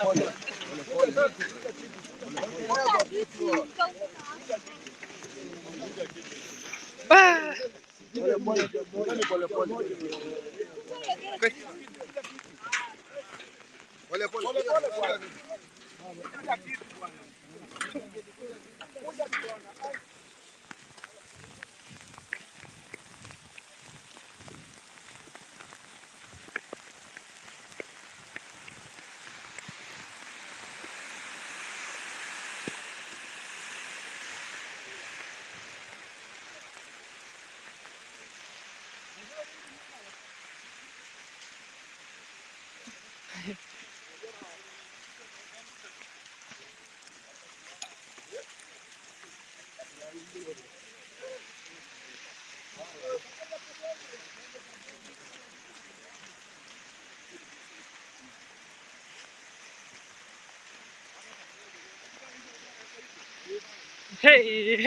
Hey.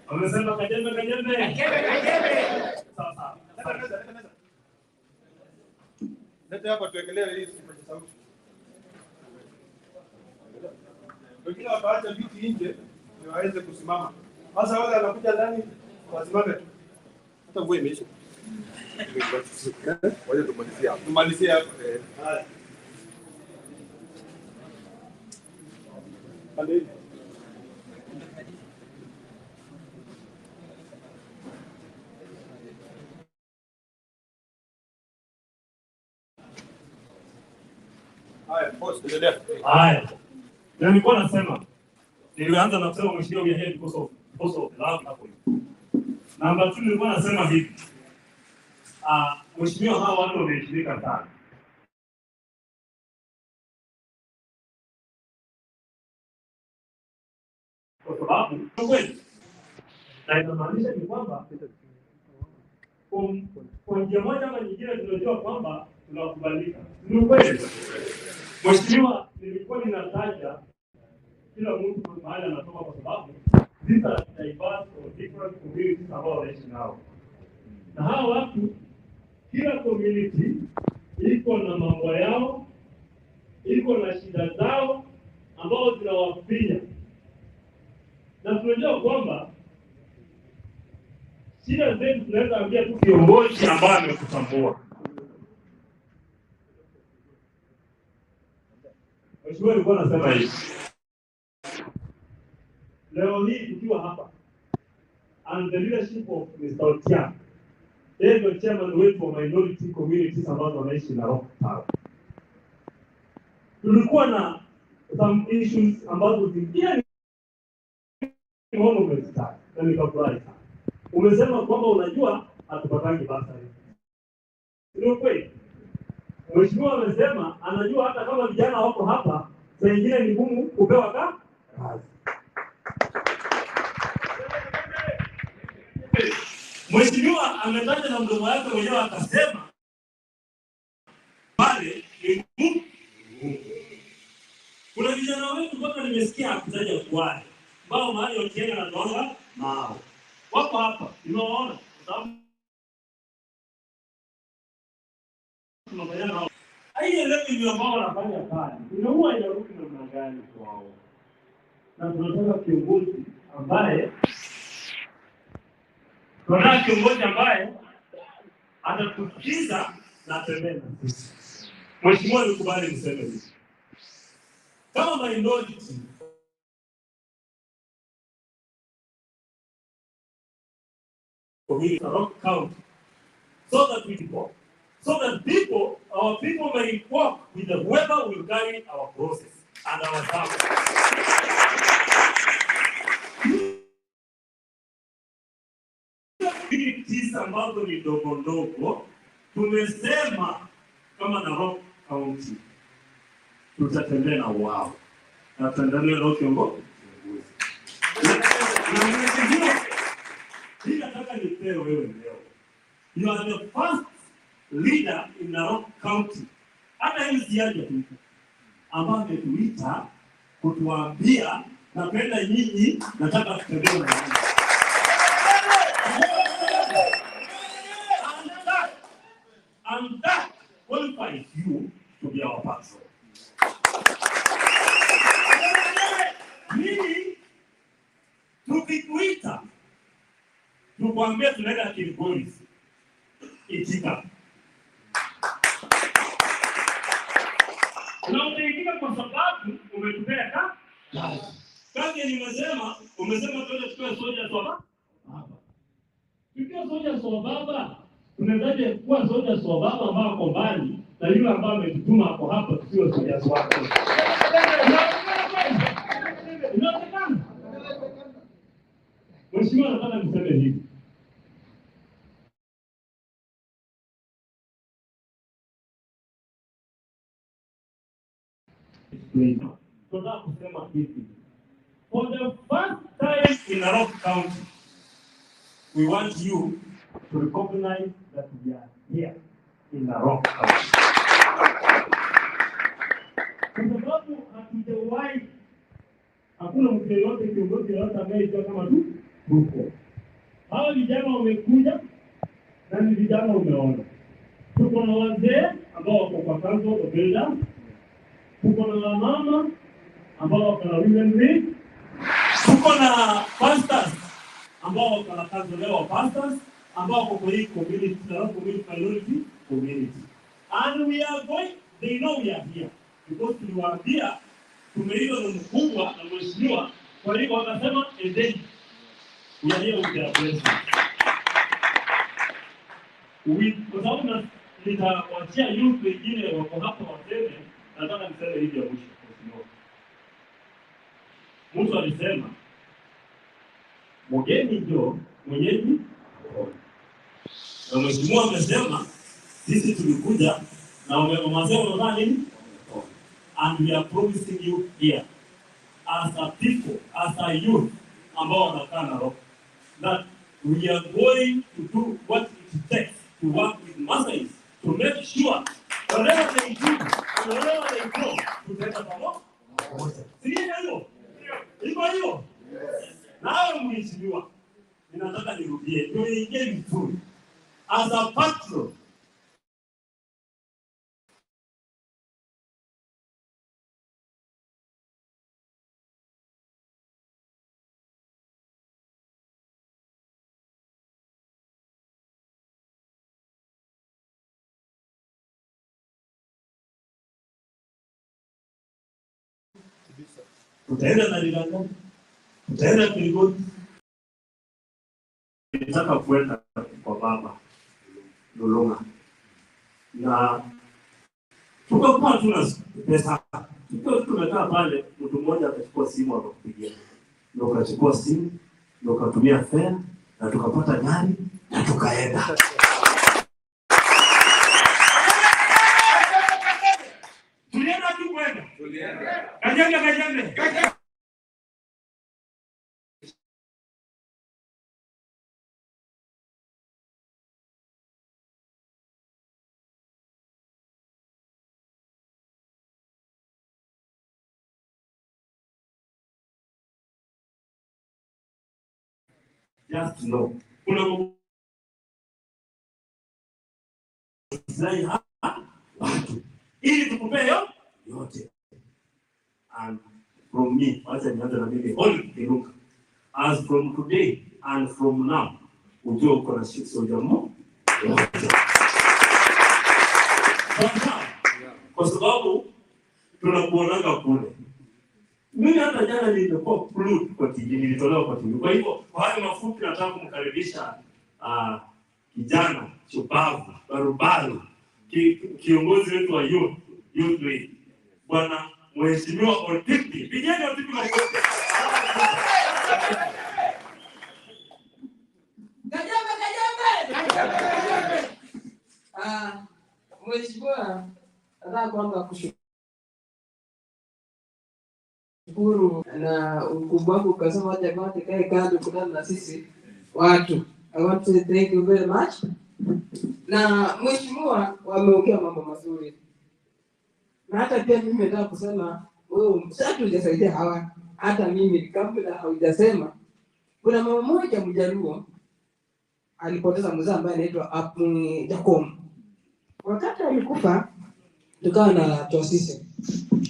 Wamesema kajembe kajembe. Sawa. Leta hapa tuwekelee hii sauti. Wengine wakaacha viti nje ndio waweze kusimama. Sasa wale wanakuja ndani wasimame tu. Hata nguo imeisha. Waje tumalizie hapo. Haya. Haya. Nilikuwa nasema nilianza na kusema mheshimiwa we are here because of love hapo. Namba 2 nilikuwa nasema hivi. Mheshimiwa hawa watu wameheshimika sana. Kwa sababu kweli na inamaanisha ni kwamba kwa njia moja ama nyingine tunajua kwamba tunakubalika. Ni kweli. Mheshimiwa, nilikuwa ninataja kila mtu mahali anatoka kwa sababu these are diverse or different communities ambao wanaishi nao. Na hawa watu, kila community iko na mambo yao, iko na shida zao ambao zinawafinya. Na tunajua kwamba shida zetu tunaweza ambia tu kiongozi ambaye amekutambua. Mheshimiwa, nilikuwa nasema hivi. Leo hii tukiwa hapa and the leadership of Mr. Otiang, yeye ndio chairman wetu wa minority communities ambazo wanaishi Narok County. Tulikuwa na some issues ambazo zingine ni monument sana na nikafurahi sana. Umesema kwamba unajua hatupatangi basari. Ndio kweli. Mheshimiwa amesema anajua hata kama vijana wako hapa, saa nyingine ni ngumu kupewa kazi. Mheshimiwa ametaja na mdomo wake mwenyewe akasema pale ni ngumu. Kuna vijana wetu mpaka nimesikia akitaja kwani ambao mahali wakienda na dola mao. Wako hapa, unaona? Kwa sababu tunafanya nao. Haielewi ndio ambao wanafanya kazi. Inaua inarudi namna gani kwao? Na tunataka kiongozi ambaye atatusikiza na tembea. Mheshimiwa, nikubali niseme hivi. Kama minority community Narok County, so that our people may walk with the whoever will carry our process and our service. Tisa ambazo ni ndogo ndogo, tumesema kama Narok County tutatembea na wao na tutaendelea na kiongozi. Nataka nipewe wewe leo. You are the first leader in Narok County. Hata hiyo ziaje tu. Ambao ametuita kutuambia napenda nyinyi, nataka tutembee na nyinyi. And that qualifies you to be our pastor. Mimi tukikuita tukwambia tunaenda Kilgoris, itika. Na utaitika kwa sababu umetupea kazi. Kazi umesema tuende tukue soja swababa. Tukiwa soja swababa, tunawezaje kuwa soja swababa ambao wako mbali na yule ambao ametutuma hapo hapa tukiwa soja swababa? Inawezekana. Mheshimiwa, nataka niseme hivi. Tunataka kusema hivi. For the first time in Narok County, we want you to recognize that we are here in Narok County. Kwa sababu hatujawahi, hakuna mtu yeyote, kiongozi yeyote anayejua kama tuko. Hawa vijana wamekuja na ni vijana umeona. Tuko na wazee ambao wako kwa council of elders. Tuko na wamama ambao wako na women league. Tuko na pastors ambao wako na council of pastors ambao wako kwa hii community, Narok community community. And we are going, they know we are here. Because tuliwaambia tumeitwa na mkubwa na mheshimiwa, kwa hivyo wakasema endeni. We are here with their blessing. Kwa sababu nitawachia youth wengine wako hapa waseme, nataka niseme hivi ya mwisho. Mtu alisema, mgeni ndio mwenyeji. Na mheshimiwa amesema, sisi tulikuja na wamesema nini? And we are promising you here, as a people, as a youth, ambao wanakaa Narok, that we are going to do what it takes to work with Maasai to make sure whatever they do, whatever they go, tutenda pamoja. Sikia hiyo? Iko hiyo? Nawe mheshimiwa, ninataka nirudie, tuingie vizuri. As a patron, utaenda na Liganga, utaenda Kiligoti. Nitaka kuenda kwa baba Lulunga. Na tukakuwa tuna pesa. Tumekaa pale, mtu mmoja akachukua simu akakupigia. Ndio akachukua simu, ndio akatumia fare na tukapata gari na tukaenda. Tulienda tu kwenda. Tulienda. Kajembe. Just know, kuna mzai watu ili tukupee yote. And from me, wacha nianze na mimi Hon.Ledama, as from today and from now, ujue uko na soja mo. Kwa sababu tunakuonaga kule. Mimi hata jana nilikuwa plot kwa kijiji, nilitolewa kwa kijiji. Kwa hivyo kwa hali mafupi nataka kumkaribisha kijana shupavu, barubaru, kiongozi wetu wa youth league, Bwana Mheshimiwa Otipi. Vijana Otipi makofi. Kajembe. Mheshimiwa, nataka kwanza kushukuru na ukubwa wako ukasema wacha kwanza kae kando kutana na sisi watu. I want to say thank you very much. Na mheshimiwa wameongea mambo mazuri. Na hata pia mimi nataka kusema wewe msatu hujasaidia hawa. Hata mimi kabla haujasema kuna mama mmoja Mjaluo alipoteza mzee ambaye anaitwa Jakom. Wakati alikufa tukawa na tosisi.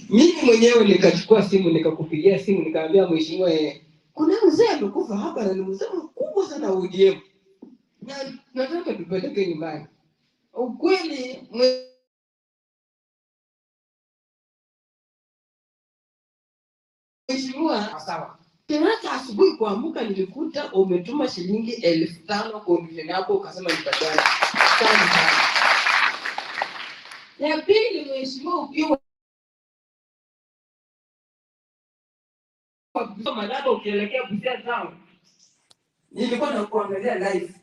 Mimi mwenyewe nikachukua simu nikakupigia simu nikamwambia mheshimiwa kuna mzee amekufa hapa na ni mzee mkubwa sana ODM. Na nataka tupeleke nyumbani. Ukweli mheshimiwa sawa. Tena asubuhi kuamka nilikuta umetuma shilingi 5,000 contribution hapo ukasema nipatane. Sana. Ya pili mheshimiwa ukiwa kwa madaba ukielekea Busia town. Nilikuwa nakuangalia live.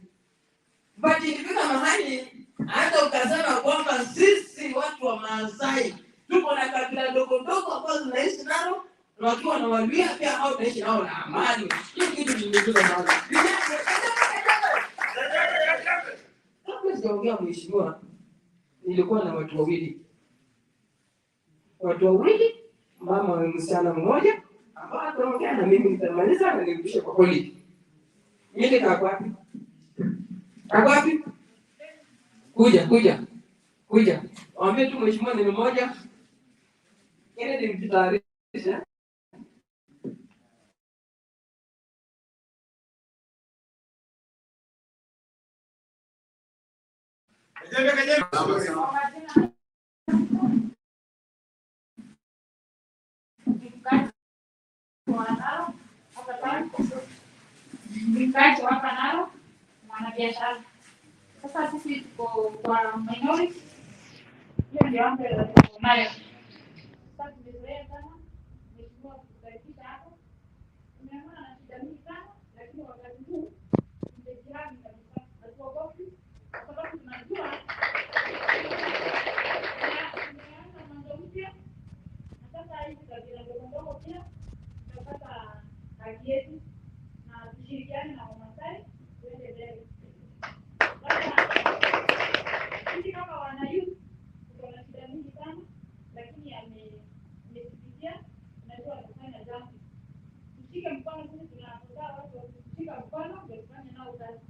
But ilifika mahali hata ukasema kwamba sisi watu wa Maasai tuko na kabila dogo dogo na wakiwa wanawaambia pia hao naishi nao na amani. Hiyo kitu ni mzuri sana. Kabla sijaongea mheshimiwa, nilikuwa na watu wawili, mama wa msichana mmoja ambao tunaongea na mimi nitamaliza na nirudishe kwa polisi. Mimi kako wapi? Kuja. Waambie tu mheshimiwa ni mmoja. Ile ni mtayarisha. Mkaji hapa Narok, mwanabiashara. Sasa sisi tuko kwa minority. Hiyo ndio ambayo tuko nayo. Sasa tumezoea sana mheshimiwa kukaribisha hapo. Tumeamua na shida mingi sana, lakini wakati huu tumejihami kabisa. Hatuogopi kwa sababu tunajua tumeanza mambo mpya. Na sasa hivi kabila ndogo pia tutapata haki yetu. Tushirikiane na Wamasai tuende mbele. Sisi kama wana youth tuko na shida mingi sana, lakini amesikia najua kufanya jambo. Tushike mkono, sisi tunapokaa watu kushika mkono ndio tufanye nao kazi.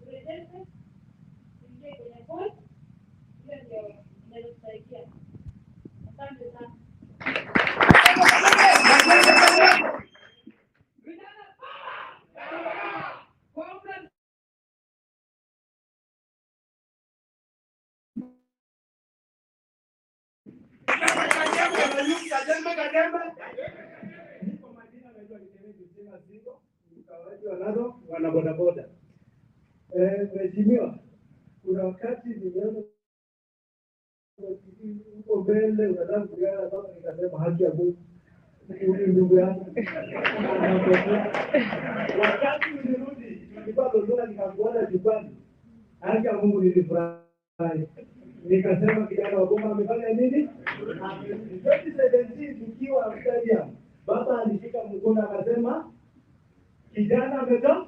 Turejeste, tuingie kwenye point, hiyo ndio inatusaidia. Asante sana. Wana bodaboda. Mheshimiwa, kuna wakati niliona uko mbele unataka kuongea baba, nikasema haki ya Mungu. Huyu ndugu yangu. Wakati nilirudi, nilipata nikakuona nyumbani. Haki ya Mungu nilifurahi. Nikasema kijana wa Goma amefanya nini? 2017 tukiwa stadium, baba alishika mkono akasema kijana ametoka.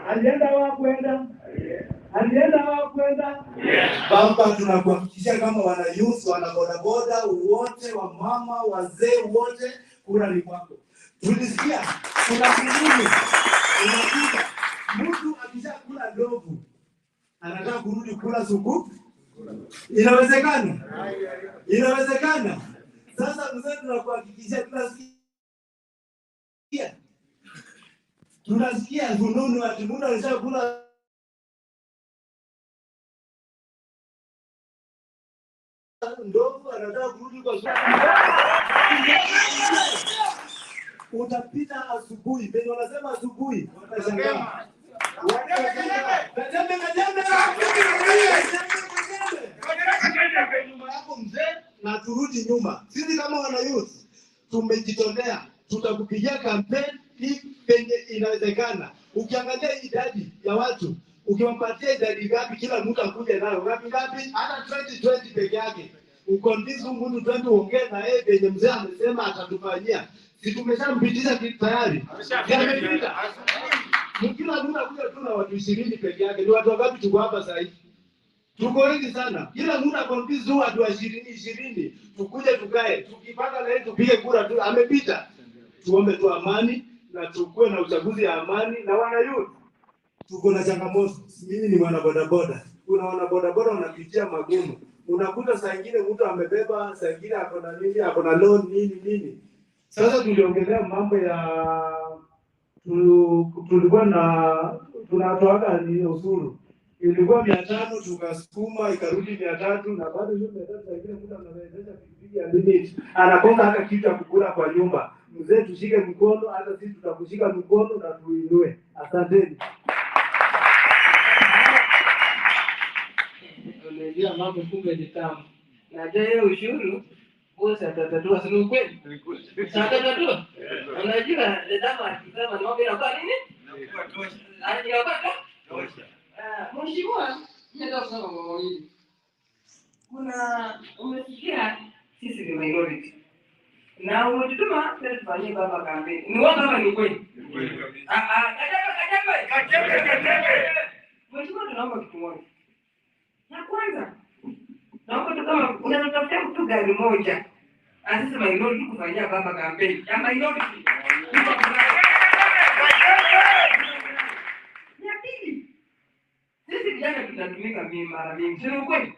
Alienda wakwenda. Baba, tunakuhakikishia kama wana youth, wana bodaboda wote, wa mama, wazee wote, kura ni kwako. Tulisikia kuna kingine unakuja mtu akishakula ndovu anataka kurudi kula suku. Inawezekana. Sasa mzee, tunakuhakikishia tunasikia fununu ati muda alishakula ndogo anataka kurudi kwa suku. Utapita asubuhi, ndio wanasema asubuhi watashangaa. Nyuma yako mzee, na turudi nyuma. Sisi kama wana youth tumejitolea, tutakupigia kampeni penye inawezekana. Ukiangalia idadi ya watu, ukiwapatia idadi ngapi kila mtu akuja nayo ngapi, hata 2020 peke yake ukondizi mtu 20 ongea na yeye penye mzee amesema atatufanyia. Si tumeshampitisha tayari? Yamepita. Kila mtu akuja tu na watu 20 peke yake. Ni watu wangapi tuko hapa sasa hivi? Tuko wengi sana. Kila mtu akondizi watu 20 tukuje tukae. Tukipanga na yeye tupige kura tu, amepita. Tuombe tu amani na tukue na uchaguzi ya amani. Na wana youth tuko na changamoto. Mimi ni mwana bodaboda. Kuna wana bodaboda wanapitia magumu. Unakuta saa nyingine mtu amebeba, saa nyingine ako na nini, ako na loan nini. Sasa tuliongelea mambo ya tulikuwa na tunatoaga ni usuru. Ilikuwa 500 tukasukuma ikarudi 300 na bado hiyo 300 saa nyingine mtu anawezesha pikipiki ya limit. Anakosa hata kitu cha kukula kwa nyumba. Mzee, tushike mkono, hata sisi tutakushika mkono na tuinue. Asanteni. Unajua mambo kumbe ni tamu. Na je, ushuru bosi atatatua, si kweli? Atatatua. Unajua Ledama akisema mambo yanakuwa nini? Tosha. Mheshimiwa, nataka kusema mambo mawili. Umesikia sisi ni minority. Na umetutuma sasa tufanyie baba kampeni. Ni wapi kama ni kweli? Kajembe. Mheshimiwa, tunaomba kitu moja. Ya kwanza, naomba tu kama unatafuta mtu gari moja. Asisi minority kufanyia baba kampeni. Ya minority. Ya pili. Sisi vijana tunatumika mara mingi. Sio kweli?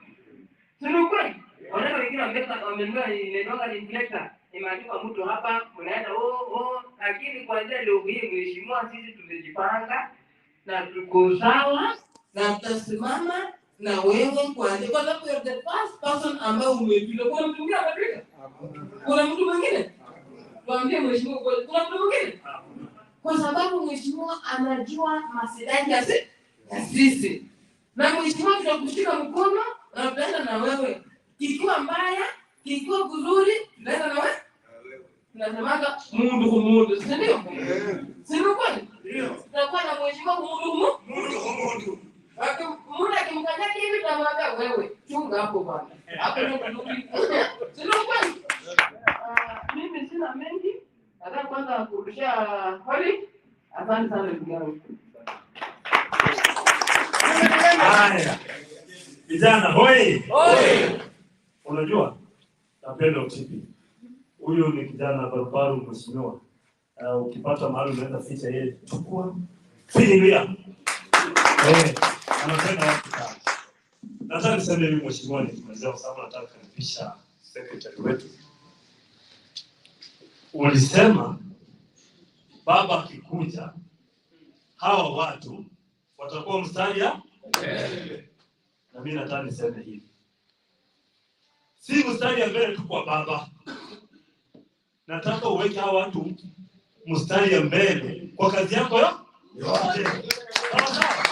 Sio kweli? Wanaona wengine wamenunua inatoka reflector. Imeandikwa mtu hapa, mnaenda lakini kuanzia leo hii mheshimiwa, sisi tumejipanga na tuko sawa na tutasimama na wewe kuanzia, kwa sababu you're the first person ambaye umepita. Kuna mtu mwingine amepita? Kuna mtu mwingine? Tuambie mheshimiwa, kuna mtu mwingine? Kwa sababu mheshimiwa anajua maslahi ya sisi. Na mheshimiwa, tutakushika mkono na tutaenda na wewe. Ikiwa mbaya, ikiwa kuzuri, tutaenda na wewe. Tunasemaga mundu kumundu, si ndio? Sio kweli? Ndio. Tutakuwa na mheshimiwa mundu. Mundu akimkanyaga hivi tunamwambia wewe, chunga hapo bwana. Hapo ndio kuzuri. Sio kweli? Mimi sina mengi. Nataka kwanza kurudisha holi. Asante sana ndugu yangu. Haya. Vijana hoi. Hoi. Unajua? Napenda utipi. Huyu ni kijana barubaru mheshimiwa. Ukipata mahali unaenda ficha yeye chukua. Fikiria. Anapenda watu sana. Nataka niseme hivi mheshimiwa, nikimalizia kwa sababu nataka kukaribisha secretary wetu. Ulisema baba akikuja hawa watu watakuwa mstari ya mbele. Na mimi nataka niseme hivi. Si mstari ya mbele tu kwa baba. Nataka uweke hawa watu mstari ya mbele kwa kazi yako yote. Sawa.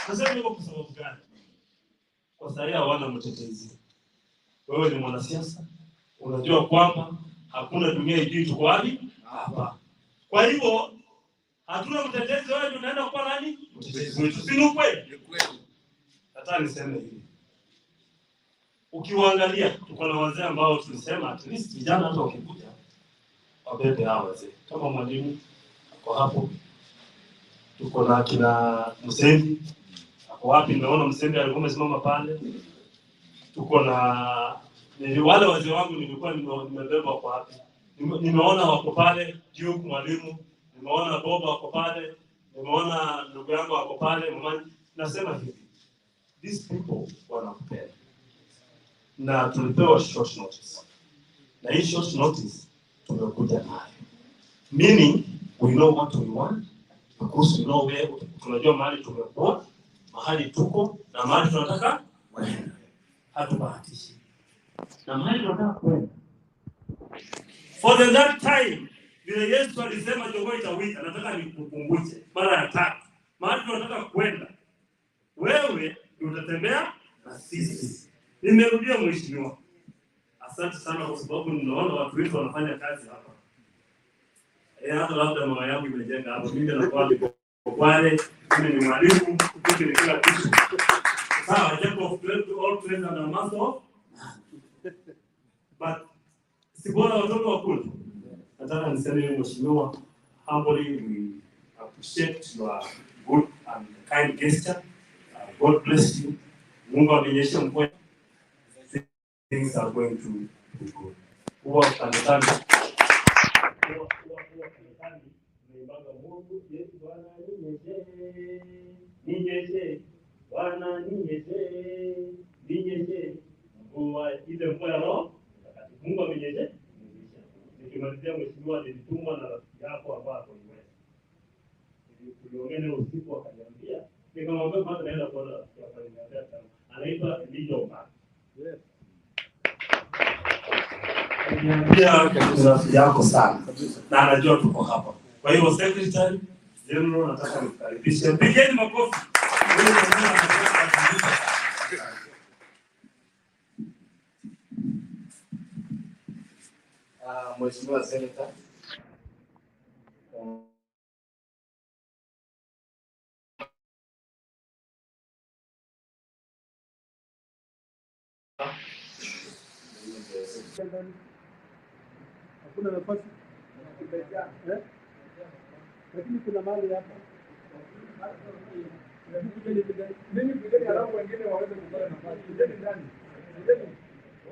Sasa niko kwa sababu gani? Kwa sababu hawana mtetezi. Wewe ni mwanasiasa. Unajua kwamba hakuna dunia ijui tuko wapi? Hapa. Kwa hivyo hatuna mtetezi, wewe unaenda kwa nani? Mtetezi wetu. Si ni kweli? Nataka niseme hivi. Ukiwaangalia tuko na wazee ambao tulisema at least vijana hata wakikuja wabebe hao wazee. Kama mwalimu kwa hapo. Tuko na kina Msembi. Ako wapi? Nimeona Msembi alikuwa amesimama pale. Tuko na wale wazee wangu nilikuwa nimebeba kwa wapi? Nimeona wako pale, Duke mwalimu, nimeona Boba wako pale, nimeona ndugu yangu wako pale, mama. Nasema hivi. These people wanapenda. Na tulipewa short notice. Na hii short notice tumekuja nayo. Meaning we know what we want, because we know where tunajua mahali tumekuwa, mahali tuko na mahali tunataka kwenda. Hatubahatishi. Na mahali tunataka kwenda. For the that time, vile Yesu alisema jogoo itawika, nataka nikukumbushe mara ya tatu. Mahali tunataka kwenda. Wewe utatembea na sisi. Nimerudia mheshimiwa. Asante sana kwa sababu ninaona watu wetu wanafanya kazi hapa. Hata labda mama yangu imejenga hapo. Mimi nakuwa pale, mimi ni mwalimu, mimi ni kila kitu. Sawa, japo all friends and master. But si bora watoto wakule. Nataka niseme mheshimiwa, humbly we appreciate your good and kind gesture. God bless you. Mungu amenyeshe mkono. Things are going to be good. Huwa kanisani. Naimbaga Mungu Yesu Bwana ninyeshe. Bwana ninyeshe. Mvua ile mvua ya Roho. Mungu amenyeshe. Nikimalizia mheshimiwa, nilitumwa na rafiki yako ambaye ako Iwezi. Tuliongea usiku akaniambia, nikamwambia kwanza naenda kwa rafiki yako aliniambia anaitwa Egira. Yes. Niambia yako sana. Na anajua tuko hapa. Kwa hiyo secretary general nataka nikukaribishe. Pigeni makofi. Mheshimiwa Senator. Hakuna nafasi. Lakini kuna mahali hapa. Mimi kujeni alafu wengine waweze kupata nafasi. Kujeni ndani. Kujeni.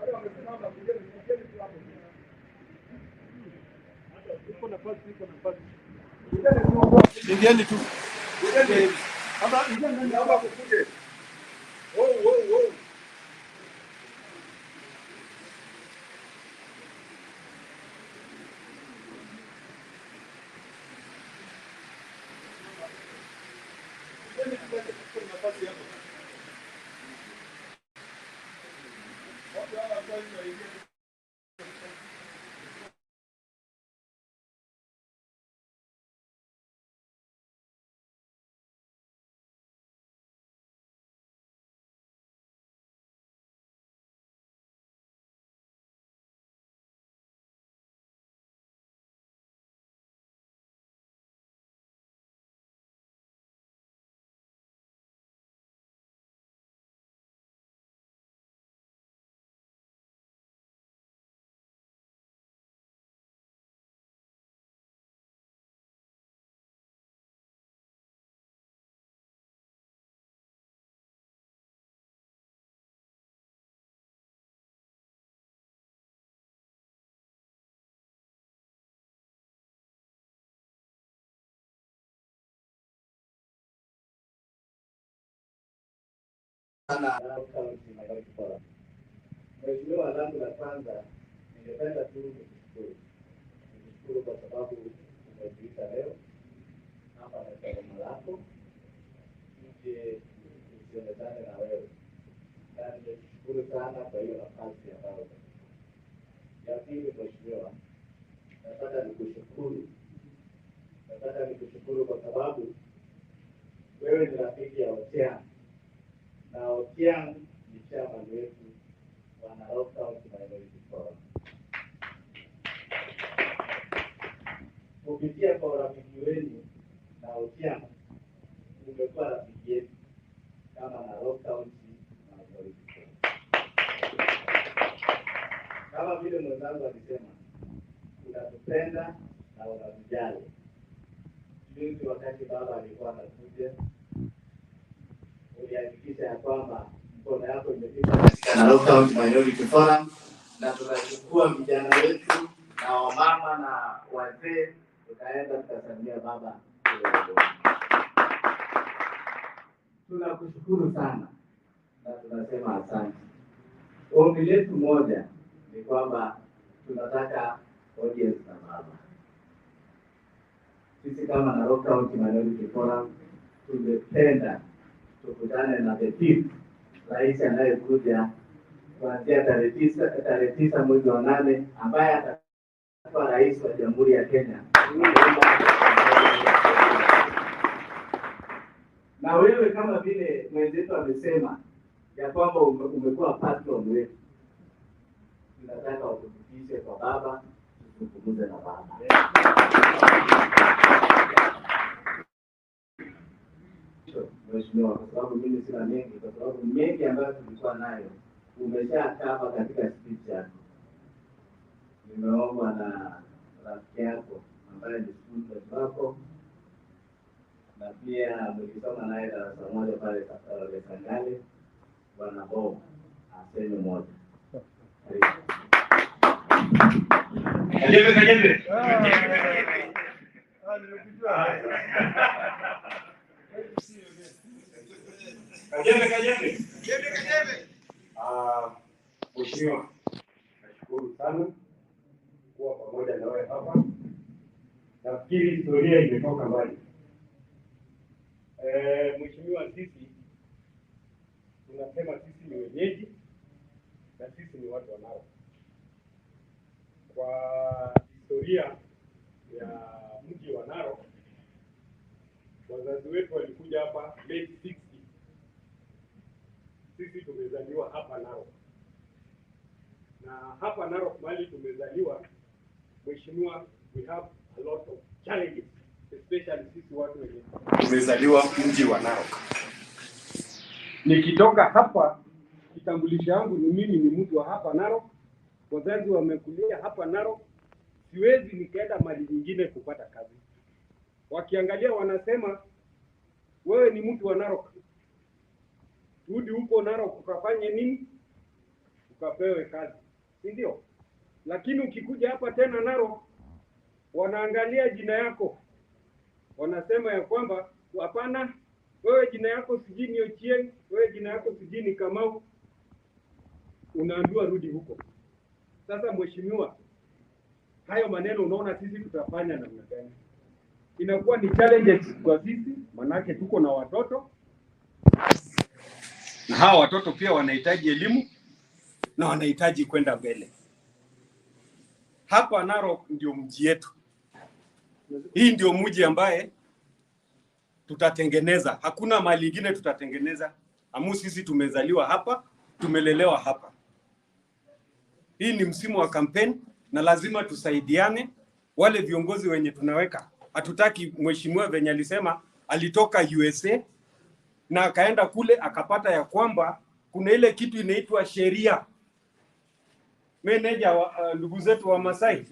Wale wamesimama kujeni tu hapo. Iko nafasi. Ingieni tu. Kujeni. Hapa ingia ndani hapa kuje. Wow. Narok County Minority Forum. Mheshimiwa, langu la kwanza ningependa tu nikushukuru kwa sababu umetuita leo hapa katika boma lako uje usionekane na wewe. Na nimeshukuru sana kwa hiyo nafasi ambayo. Ya pili, Mheshimiwa, nataka nikushukuru kwa sababu wewe ni rafiki ya Otiang. Na Otiang ni chairman wetu wa Narok County Minority Forum. Kupitia kwa urafiki wenu na Otiang, umekuwa rafiki yetu kama Narok County Minority Forum. Kama vile mwenzangu alisema, unatupenda na unatujali. Juzi wakati baba alikuwa anakuja, ulihakikisha ya kwamba mkono yako imefika katika Narok County Minority Forum, na tunachukua vijana wetu na wamama na wazee tukaenda tukasalimia baba. Tunakushukuru sana na tunasema asante. Ombi letu moja ni kwamba tunataka audience na baba. Sisi kama Narok County Minority Forum tungependa tukutane na the chief rais anayekuja kuanzia tarehe 9 mwezi wa 8, ambaye atakuwa rais wa Jamhuri ya Kenya. Na wewe kama vile mwenzetu amesema ya kwamba umekuwa patron wetu, tunataka utufikishe kwa baba, tuzungumze na baba. Mheshimiwa, kwa sababu mimi sina mengi, kwa sababu mengi ambayo tulikuwa nayo umeshakava katika speech yako. Nimeomba na rafiki yako ambaye ni student wako na pia mlikisoma naye darasa moja pale Lekangale, Bwana Bob aseme moja. Kajembe. Kajembe. Mheshimiwa, nashukuru sana kuwa pamoja na wewe hapa. Nafikiri historia imetoka mbali. Mheshimiwa, sisi tunasema sisi ni wenyeji na sisi ni watu wa Narok. Kwa historia ya mji wa Narok, wazazi wetu walikuja hapa late 60. Sisi tumezaliwa hapa Narok. Na hapa Narok mahali tumezaliwa, Mheshimiwa, we have a lot of challenges, especially sisi watu wenye tumezaliwa mji wa Narok. Nikitoka hapa, kitambulisho yangu ni mimi ni mtu wa hapa Narok. Wazazi wamekulia hapa Narok. siwezi nikaenda mali nyingine kupata kazi. Wakiangalia wanasema wewe ni mtu wa Narok, rudi huko Narok ukafanye nini, ukapewe kazi, si ndio? Lakini ukikuja hapa tena Narok, wanaangalia jina yako, wanasema ya kwamba hapana, wewe jina yako sijui ni Ochieng, wewe jina yako sijui ni Kamau, unaambiwa rudi huko. Sasa mheshimiwa, hayo maneno unaona sisi tutafanya namna gani? Inakuwa ni challenges kwa sisi, manake tuko na watoto na hawa watoto pia wanahitaji elimu na wanahitaji kwenda mbele. Hapa Narok ndio mji yetu. Hii ndio mji ambaye tutatengeneza. Hakuna mali nyingine tutatengeneza. Amu sisi tumezaliwa hapa, tumelelewa hapa. Hii ni msimu wa kampeni na lazima tusaidiane wale viongozi wenye tunaweka. Hatutaki mheshimiwa venye alisema alitoka USA na akaenda kule akapata ya kwamba kuna ile kitu inaitwa sheria. Meneja wa ndugu zetu wa Masai,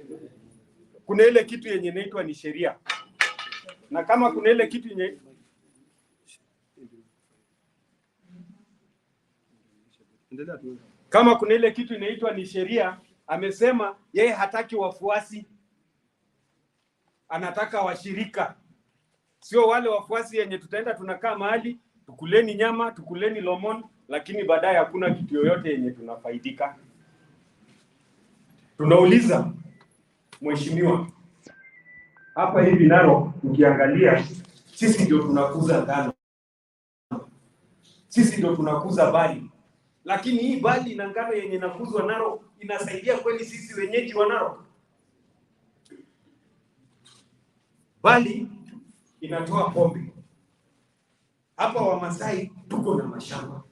kuna ile kitu yenye inaitwa ni sheria. Na kama kuna ile kitu yenye inaitwa ni sheria, amesema yeye hataki wafuasi, anataka washirika. Sio wale wafuasi yenye tutaenda tunakaa mahali tukuleni nyama, tukuleni lomon, lakini baadaye hakuna kitu yoyote yenye tunafaidika. Tunauliza mheshimiwa, hapa hivi Narok ukiangalia, sisi ndio tunakuza ngano, sisi ndio tunakuza bali, lakini hii bali na ngano yenye inakuzwa Narok inasaidia kweli sisi wenyeji wa Narok? Bali inatoa pombe. Hapa Wamasai tuko na mashamba,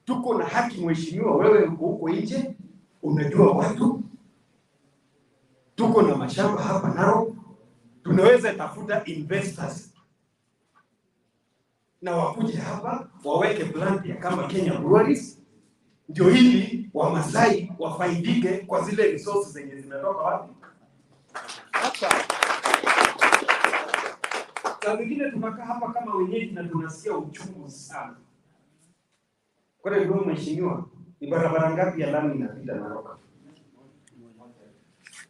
tuko na haki mheshimiwa. Wewe huko nje unajua watu, tuko na mashamba hapa Narok. Tunaweza tafuta investors na wakuje hapa waweke plant ya kama Kenya Breweries, ndio hili Wamasai wafaidike kwa zile resources zenye zinatoka wapi hapa. Saa zingine tunakaa hapa kama wenyeji na tunasikia uchungu sana. Kwa hiyo mheshimiwa, ni barabara ngapi ya lami inapita Narok?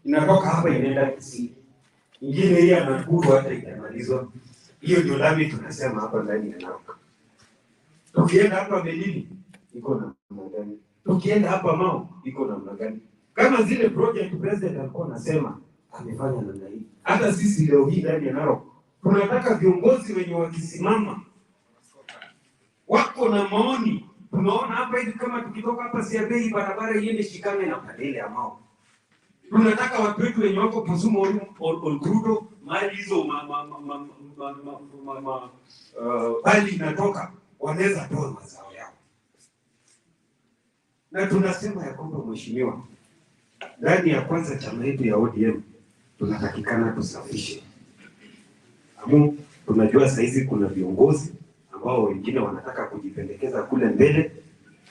Inatoka hapa inaenda Kisii. Ingine hii ya Nakuru hata itamalizwa. Hiyo ndio lami tunasema hapa ndani ya Narok. Tukienda hapa Melini iko na namna gani? Tukienda hapa Mau iko na namna gani? Kama zile project president alikuwa anasema amefanya namna hii. Hata sisi leo hii ndani ya Narok tunataka viongozi wenye wakisimama wako na maoni. Tunaona hapa hivi kama tukitoka hapa Siabei barabara iende shikane na Padele ya Mau. Tunataka watu wetu wenye wako Kisumu Olgrudo mali hizo bali inatoka wanaweza toa mazao yao. Na tunasema ya kwamba mheshimiwa, ndani ya kwanza chama yetu ya ODM tunatakikana tusafishe. Amu tunajua saizi kuna viongozi ambao wengine wanataka kujipendekeza kule mbele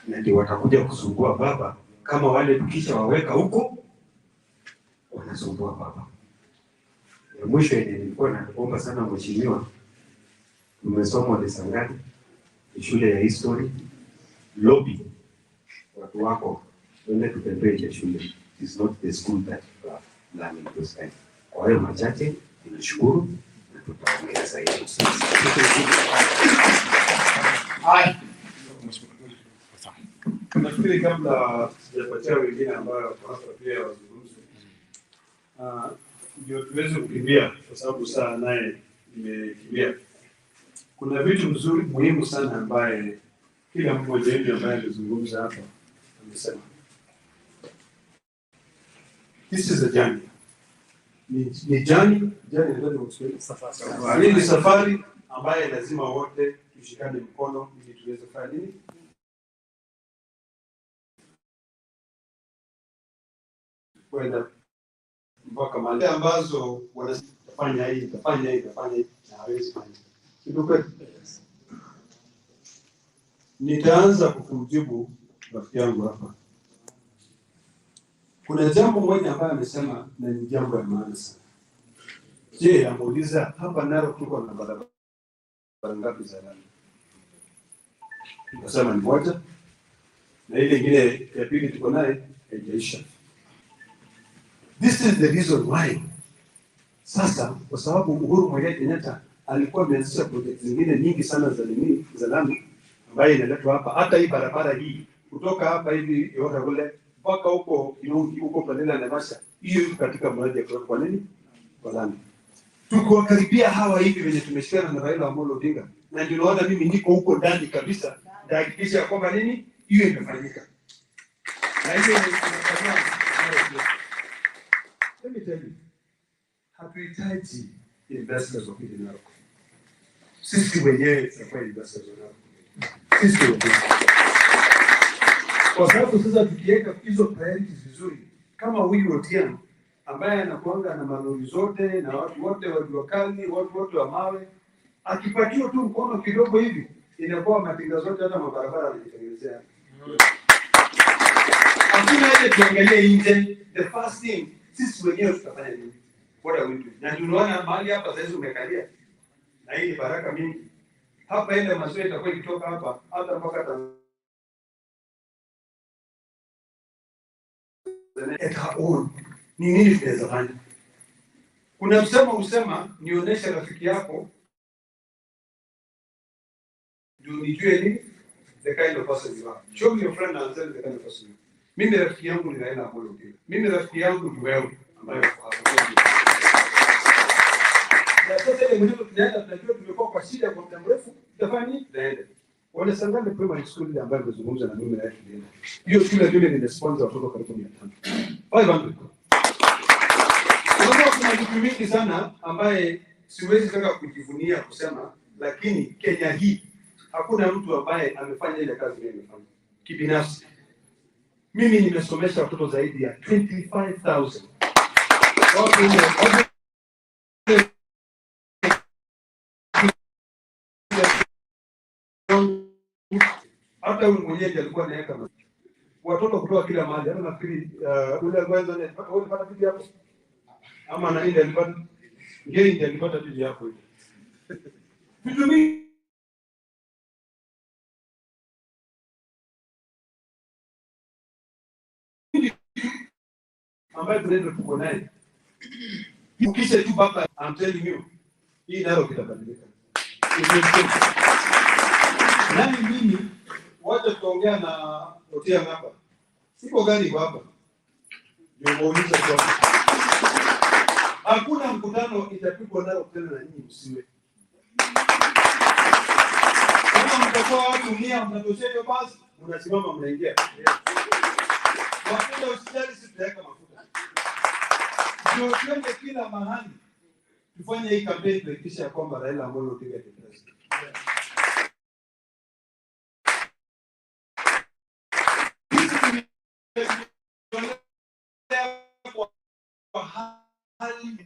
na ndio watakuja kusumbua baba, kama wale tukisha waweka huko wanasumbua baba. Ya mwisho yenye nilikuwa naomba sana mheshimiwa, tumesoma Lesangani, shule ya history, lobby watu wako wende tutembee shule. It's not the school that learning those kind. Kwa hiyo machache ninashukuru na tutaongea zaidi. Hai. Nafikiri kabla sijapatia wengine ambao hapa pia wazungumze, ndio tuweze kukimbia kwa sababu saa naye imekimbia. Kuna vitu mzuri muhimu sana ambaye kila mmoja wetu ambaye alizungumza hapa amesema. This is a journey. Ni journey ndio safari. Ni safari ambaye lazima wote tushikane mkono ili tuweze kufanya nini? Kwenda mpaka mahali ambazo wanafanya hii na hawezi fanya. Kidogo nitaanza kukujibu rafiki yangu hapa. Kuna jambo moja ambayo amesema na ni jambo la maana sana. Je, amuuliza hapa Narok tuko na barabara ngapi za lami? Nasema ni moja. Na ile ingine ya pili tuko naye haijaisha. This is the reason why. Sasa kwa sababu Uhuru Muigai Kenyatta alikuwa ameanzisha project zingine nyingi sana za lami ambayo inaletwa hapa, hata hii barabara hii kutoka hapa hivi Eorr-ekule mpaka huko Padela na Masha, hiyo iko katika mradi kwa nini? Kwa lami. Tuko karibia hawa hivi wenye tumeshikana na Raila Amolo Odinga, na ndio naona mimi niko huko ndani kabisa ndahakikisha kwamba nini hiyo imefanyika. Na hiyo inafanywa. Let me tell you, hatuhitaji investors wa Narok. Sisi wenyewe tutakuwa investors wa Narok. Sisi wenyewe. Kwa sababu sasa tukiweka hizo priorities vizuri, kama huyu Otieno ambaye anakuanga na malori zote na watu wote wa Juakali, watu wote wa mawe, akipatiwa tu mkono kidogo hivi, inakuwa matinga zote hata mabarabara yanajitengenezea. Hakuna ile tuangalie nje, the first thing, sisi wenyewe tutafanya nini? What are we doing? Na tunaona mahali hapa sasa umekalia. Na hii baraka mingi. Hapa ile mazoea itakuwa ikitoka hapa hata mpaka Tanzania. Ni nini tunaweza fanya? Kuna usema nionyeshe rafiki yako ndio nijue nini the kind of person you are. Show me your friend and tell the kind of person you are. Mimi rafiki yangu ni Raila Amolo Odinga. Mimi rafiki yangu ni wewe ambaye uko hapa. Na sasa ile mwenyewe tunaenda tunajua tumekuwa kwa shida kwa muda mrefu, tutafanya nini? Tunaenda. Wale Sangale primary school ile ambayo nimezungumza na mimi na yeye tulienda. Hiyo shule ni sponsor watoto karibu 500. Kuna vitu vingi sana ambaye siwezi taka kujivunia kusema, lakini Kenya hii hakuna mtu ambaye amefanya ile kazi mimi nimefanya. Kibinafsi mimi nimesomesha watoto zaidi ya 25,000. Hata huyu mwenyeji alikuwa anaweka watoto kutoka kila mahali. Hata nafikiri ule kwanza ulipata bibi hapo. Ama na ile alipata ngeni alipata bibi hapo hivi. Vitu mingi ambayo tunaenda tuko naye. Ukisha tu baba, I'm telling you, hii nalo kitabadilika. Nani mimi wacha tuongea na Otieno hapa. Siko gani hapa. Ndio muulize kwa. Hakuna mkutano itapigwa nao tena na nyinyi msiwe. Kama mtakuwa watu 100 mnatosheka basi, mnasimama mnaingia. Wakati usijali sitaweka mafuta. Ndio twende kila mahali. Tufanye hii kampeni kuhakikisha kwamba Raila Amolo Odinga ni president.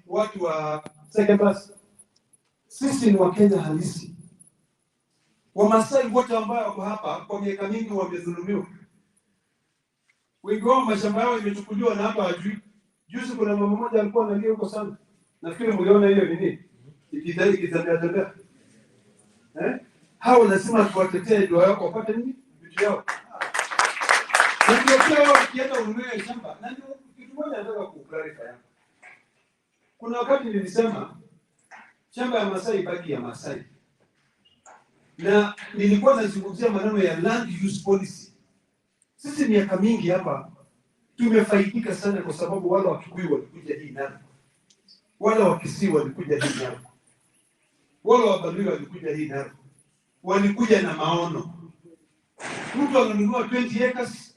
Watu wa second class. Sisi ni Wakenya halisi. Wamasai wote ambao wako hapa kwa miaka mingi wamedhulumiwa. Wengi wao mashamba yao imechukuliwa na hapa hajui. Juzi kuna mama mmoja alikuwa analia huko sana. Nafikiri mliona hiyo nini? Ikitembea. Hao lazima tuwatetee ndio wao wapate nini? Vitu yao. Ndio kwa wakienda ununue shamba. Na ndio kitu moja nataka kuclarify hapa. Kuna wakati nilisema shamba ya Masai baki ya Masai. Na nilikuwa nazungumzia maneno ya land use policy. Sisi miaka mingi hapa tumefaidika sana kwa sababu wale wa Kikuyu walikuja hii Narok. Wale wa Kisii walikuja hii Narok. Wale wa Baluo walikuja hii Narok. Walikuja na maono. Mtu ananunua 20 acres,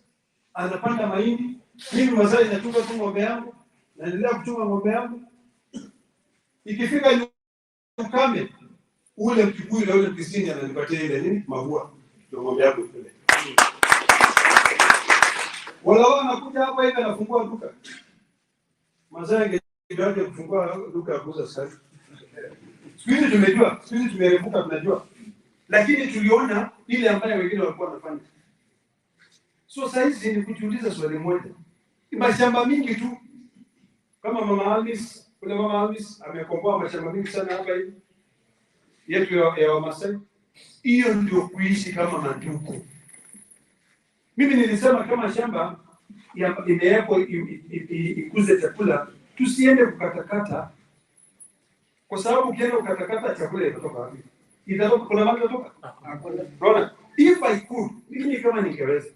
anapanda mahindi. Mimi Masai nachunga tu ng'ombe yangu, naendelea kuchunga ng'ombe yangu. Ikifika ukame, ule Mkikuyu na ule Kisii ananipatia ile nini? Mabua. Ndio ng'ombe yangu kule. Wala wanakuja hapa hivi anafungua duka. Masai ndio kufungua duka ya kuuza sukari. Sisi tumejua, sisi tumerefuka tunajua. Lakini tuliona ile ambayo wengine walikuwa wanafanya. So sasa hizi ni kujiuliza swali moja. mashamba mingi tu kama mama Alice, kuna mama Alice amekomboa mashamba mingi sana hapa hivi yetu ya Wamasai. Hiyo ndio kuishi kama mandugu. Mimi nilisema kama shamba imewekwa ikuze chakula, tusiende kukatakata, kwa sababu ukienda kukatakata chakula itatoka wapi? Itatoka kuna mahali itatoka? Unaona? If I could, mimi kama ningeweza,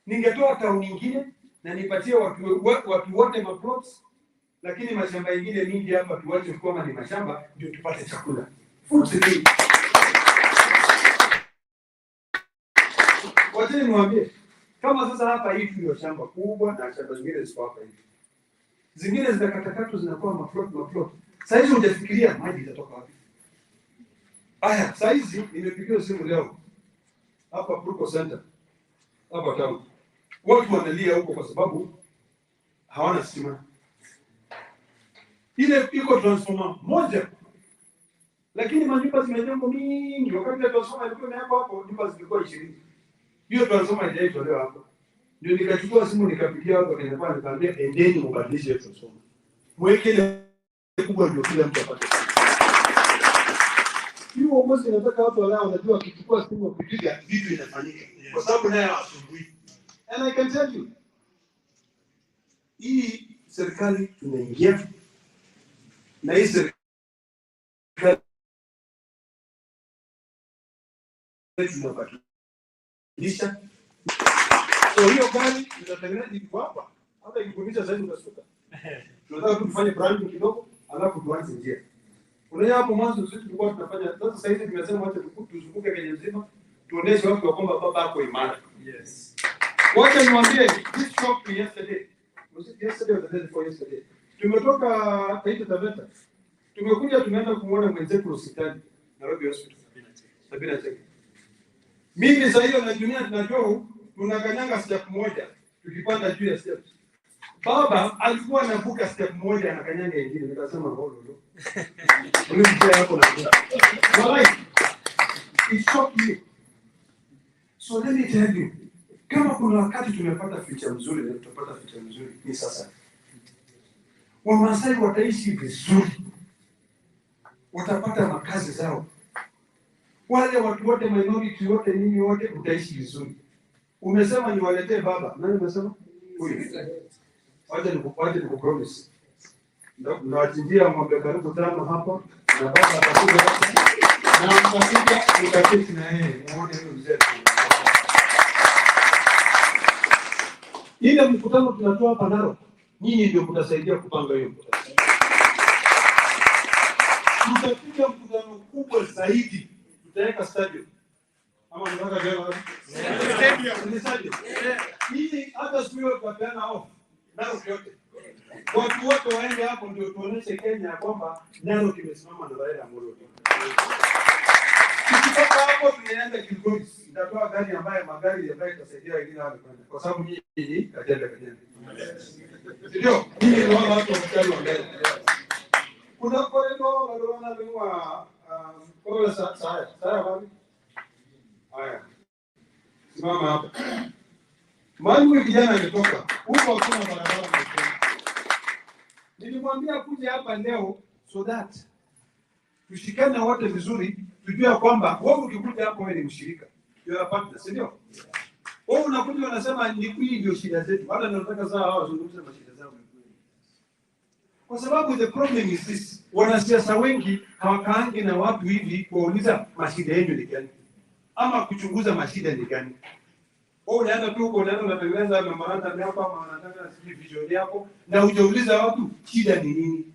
ningetoa town nyingine na nipatie watu wote maplots, lakini mashamba mengine mingi hapa tuache kama ni mashamba ndio tupate chakula. Food security. Wacha niwaambie, kama sasa hapa hii ndio shamba kubwa na shamba zingine ziko hapa hivi. Zingine zinakatakatwa zinakuwa maplot. Sasa hizo hujafikiria maji itatoka wapi? Aya, sasa hizi nimepigiwa simu leo hapa Bruco Center. Hapa town. Watu wanalia huko kwa sababu hawana stima. Ile iko transformer moja. Lakini manyumba zimejengwa mingi. Wakati ya transformer ilikuwa imewekwa hapo, nyumba zilikuwa 20. Hiyo transformer haijaitolewa hapo. Ndio nikachukua simu nikapigia watu wakaniambia, nikamwambia endeni mbadilishe hiyo transformer. Mweke ile kubwa ndio kila mtu apate. Hiyo uongozi inataka watu wao wanajua kichukua simu kupiga vitu inafanyika. Kwa sababu naye asubuhi. And I can tell you, hii serikali tunaingia na hii serikali tunabadilisha. So hiyo gari tutatengeneza iko hapa. Hata ikikumisha zaidi utasuka. Tunataka tufanye branding kidogo, alafu tuanze njia. Unaona hapo mwanzo sisi tulikuwa tunafanya, sasa sasa hivi tumesema wacha tuzunguke Kenya nzima, tuoneshe watu kwamba baba yako imara. Yes. Wacha niwaambie, this shop yesterday. Was it yesterday or the day before yesterday? Tumetoka Taita Taveta. Tumekuja tumeenda kumuona mwenzetu hospitali, Narok Hospital. Sabina check. Mimi sasa hiyo na dunia tunajua tunakanyanga step moja, tukipanda juu ya steps. Baba alikuwa anavuka step moja anakanyanga nyingine, nikasema holo. Ulimjia hapo na kuja. Alright. It's shocked me. So let me tell you, kama kuna wakati tumepata future mzuri na tutapata future mzuri ni sasa. Wamasai wataishi vizuri. Watapata makazi zao. Wale watu wote minority wote nini wote utaishi vizuri. Umesema niwaletee baba. Nani umesema? Huyu. Waje nikupromise. Ndio nawachinjia ng'ombe karibu 5 hapa na baba atakuja hapa. Na mtakuja nikaketi na yeye. Muone huyo mzee. Ile mkutano tunatoa hapa Narok. Nyinyi ndio mtasaidia kupanga hiyo mkutano. Tutapiga mkutano kubwa zaidi. Tutaweka stadium. Ama nataka jana stadium. Hii hata sio kwa tena off. Narok yote. Watu wote waende hapo ndio tuoneshe Kenya kwamba Narok imesimama na Raila Amolo Odinga. Tukitoka hapo tunaenda Kilgoris. Nitatoa gari magari ambayo itasaidia wengine wale kwenda. Kwa sababu nyinyi kajenda. Ndio, hii ndio watu wa mbele. Kuna koreno na lingwa korona saya wapi? Haya. Simama hapa. Mwangu kijana ametoka. Huko hakuna barabara. Nilimwambia kuja hapa leo so that tushikane wote vizuri, tujue kwamba wewe ukikuja hapo wewe ni mshirika. You are a partner, si ndio? Wewe unakuja unasema ni hii ndio shida zetu. Hata nataka saa hao wazungumze mashida zao. Kwa sababu the problem is this. Wanasiasa wengi hawakaangi na watu hivi kuuliza mashida yenu ni gani ama kuchunguza mashida ni gani. Wewe unaenda tu huko unatengeneza memorandum hapa ama unataka vision yako na hujauliza watu shida ni nini.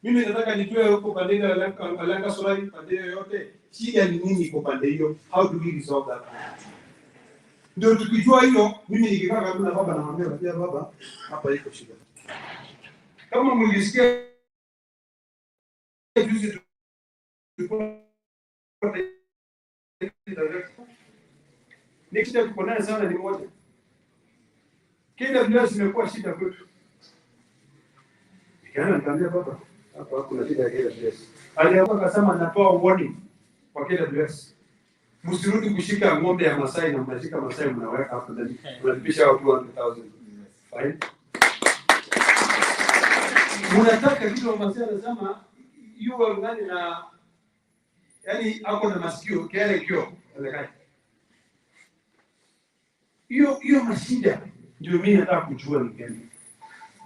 Mimi nataka nitoe huko pande ya Alanga Solai pande yote shida ni nini kwa pande hiyo, how do we resolve that? Ndio tukijua hiyo, mimi nikikaa kama baba namwambia baba hapa iko shida. Kama mlisikia juzi nikija kuona sana ni moja. Kila imekuwa shida kwetu. Nikamwambia baba hapa kuna shida ya KWS. Aliamua akasema natoa warning kwa KWS. Msirudi kushika ng'ombe ya Masai na mnashika Masai mnaweka hapo ndani. Mnalipisha watu 200,000. Fine. Mnataka kitu wa Masai anasema hiyo ngani na yani hapo na masikio kile kio. Hiyo mashida ndio mimi nataka kujua ni gani.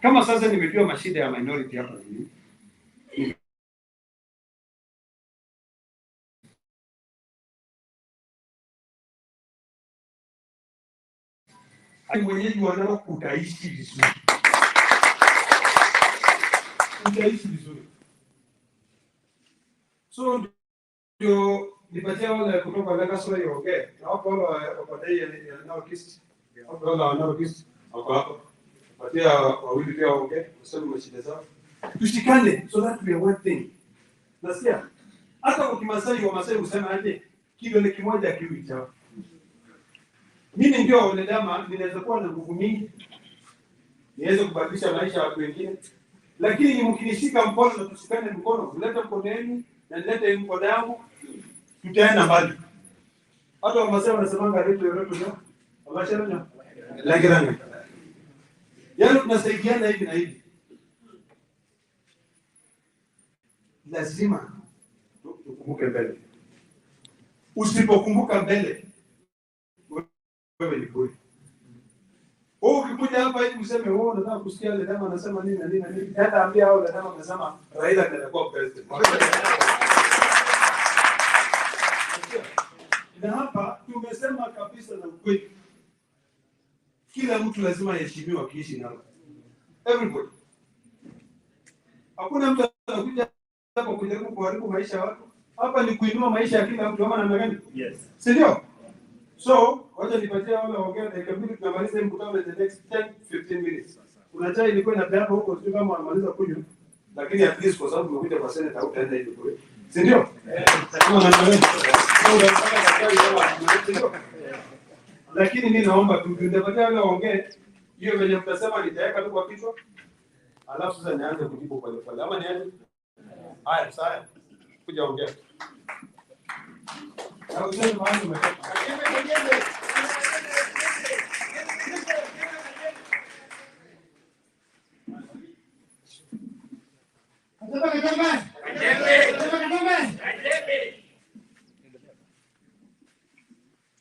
Kama sasa nimejua mashida ya minority hapa hivi. Mwenyeji wa Narok utaishi vizuri. Utaishi vizuri. So ndio nipatia wale kutoka Legacy okay. Na hapo wale ya Narok East. Hapo wale Narok East hapo hapo. Patia wawili pia okay. Useme mashida zao. Tushikane so that we are one thing. Nasikia? Hata kwa Kimasai wa Masai usema aje kidole kimoja kiwi chao. Mimi ndio Hon.Ledama ninaweza kuwa na nguvu mingi. Niweze kubadilisha maisha ya watu wengine. Lakini mkinishika mkono na tushikane mkono, ulete mkono wenu na nilete mkono wangu, tutaenda mbali. Hata Wamasai wanasemanga letu leo. Wamashana. Lakini yaani tunasaidiana hivi na hivi. Lazima tukumbuke mbele. Usipokumbuka mbele wewe ni bure. Ukikuja hapa hivi useme wewe unataka kusikia Ledama anasema nini na nini na nini. Hata ambia hao Ledama anasema Raila atakuwa president. Na hapa tumesema kabisa na ukweli. Kila mtu lazima aheshimiwe akiishi nao. Everybody. Hakuna mtu anakuja hapa kujaribu kuharibu maisha ya watu. Hapa ni kuinua maisha ya kila mtu ama namna gani? Yes. Si ndio? So, wacha nipatie wale waongea dakika mbili tunamaliza mkutano in the next 10-15 minutes. Kuna chai ilikuwa inapeana huko sio kama wanamaliza kunywa. Lakini at least kwa sababu umekuja kwa Senate au utaenda hivi kule. Si ndio? Kama maneno. Lakini mimi naomba tu nitapatia wale waongee hiyo venye mtasema nitaweka tu kwa kichwa. Alafu sasa nianze kujibu pale pale. Ama nianze? Haya, sawa. Kuja ongea. Au sasa maana umetoka.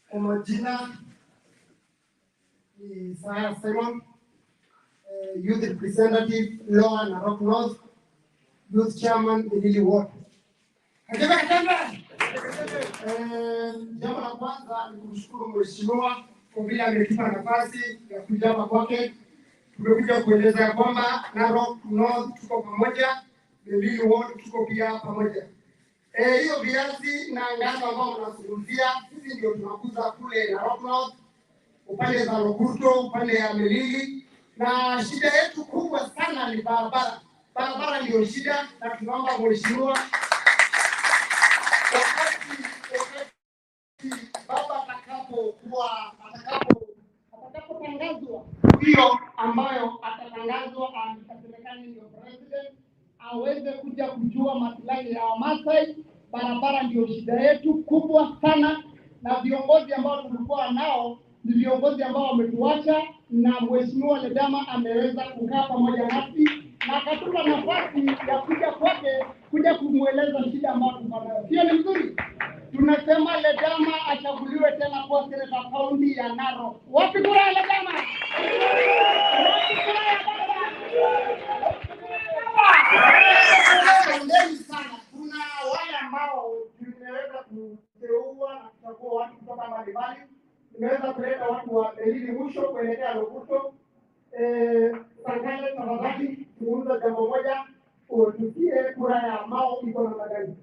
Kwa majina ni Saya Simon, Youth Representative Lower Narok North, Youth Chairman Elili Ward. Jambo la kwanza ni kumshukuru mheshimiwa kwa vile ametupa nafasi ya kuja hapa kwake. Tumekuja kueleza kwamba Narok North tuko pamoja, Elili Ward tuko pia pamoja. Hiyo viazi na ngano ambao mnazungumzia, sisi ndio tunakuza kule Narok North, upande za Lokurto, upande ya Melili, na shida yetu kubwa sana ni barabara. Barabara ndio shida, na tunaomba mheshimiwa baba atakapotangazwa hiyo ambayo atatangazwa serikali ndio president aweze kuja kujua maslahi ya Wamasai. Barabara ndio shida yetu kubwa sana, na viongozi ambao tulikuwa nao ni viongozi ambao wametuacha, na mheshimiwa Ledama ameweza kukaa pamoja nasi na akatupa nafasi ya kuja kwake kuja kumueleza shida ambayo tuko nayo. Hiyo ni nzuri. Tunasema Ledama achaguliwe tena kwa serikali kaunti ya Narok. Wapi kura ya Ledama? Wapi kura ya baba? Asanteni sana. Kuna wale ambao tumeweza kuteua na kuchagua watu kutoka mbalimbali. Tumeweza kuleta watu wa Elili mwisho kuelekea Lokurto. Tangale tafadhali tuulize jambo moja, utusie kura ya mao iko na magari.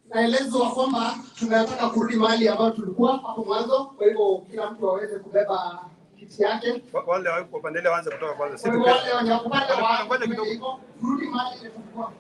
Naelezwa kwamba tunataka kurudi mahali ambapo tulikuwa hapo mwanzo, kwa hivyo kila mtu aweze kubeba kiti yake. Wale wako upande ile waanze kutoka kwanza. Sisi wale wanyakupanda ngoja kidogo. Kurudi mahali ile tulikuwa.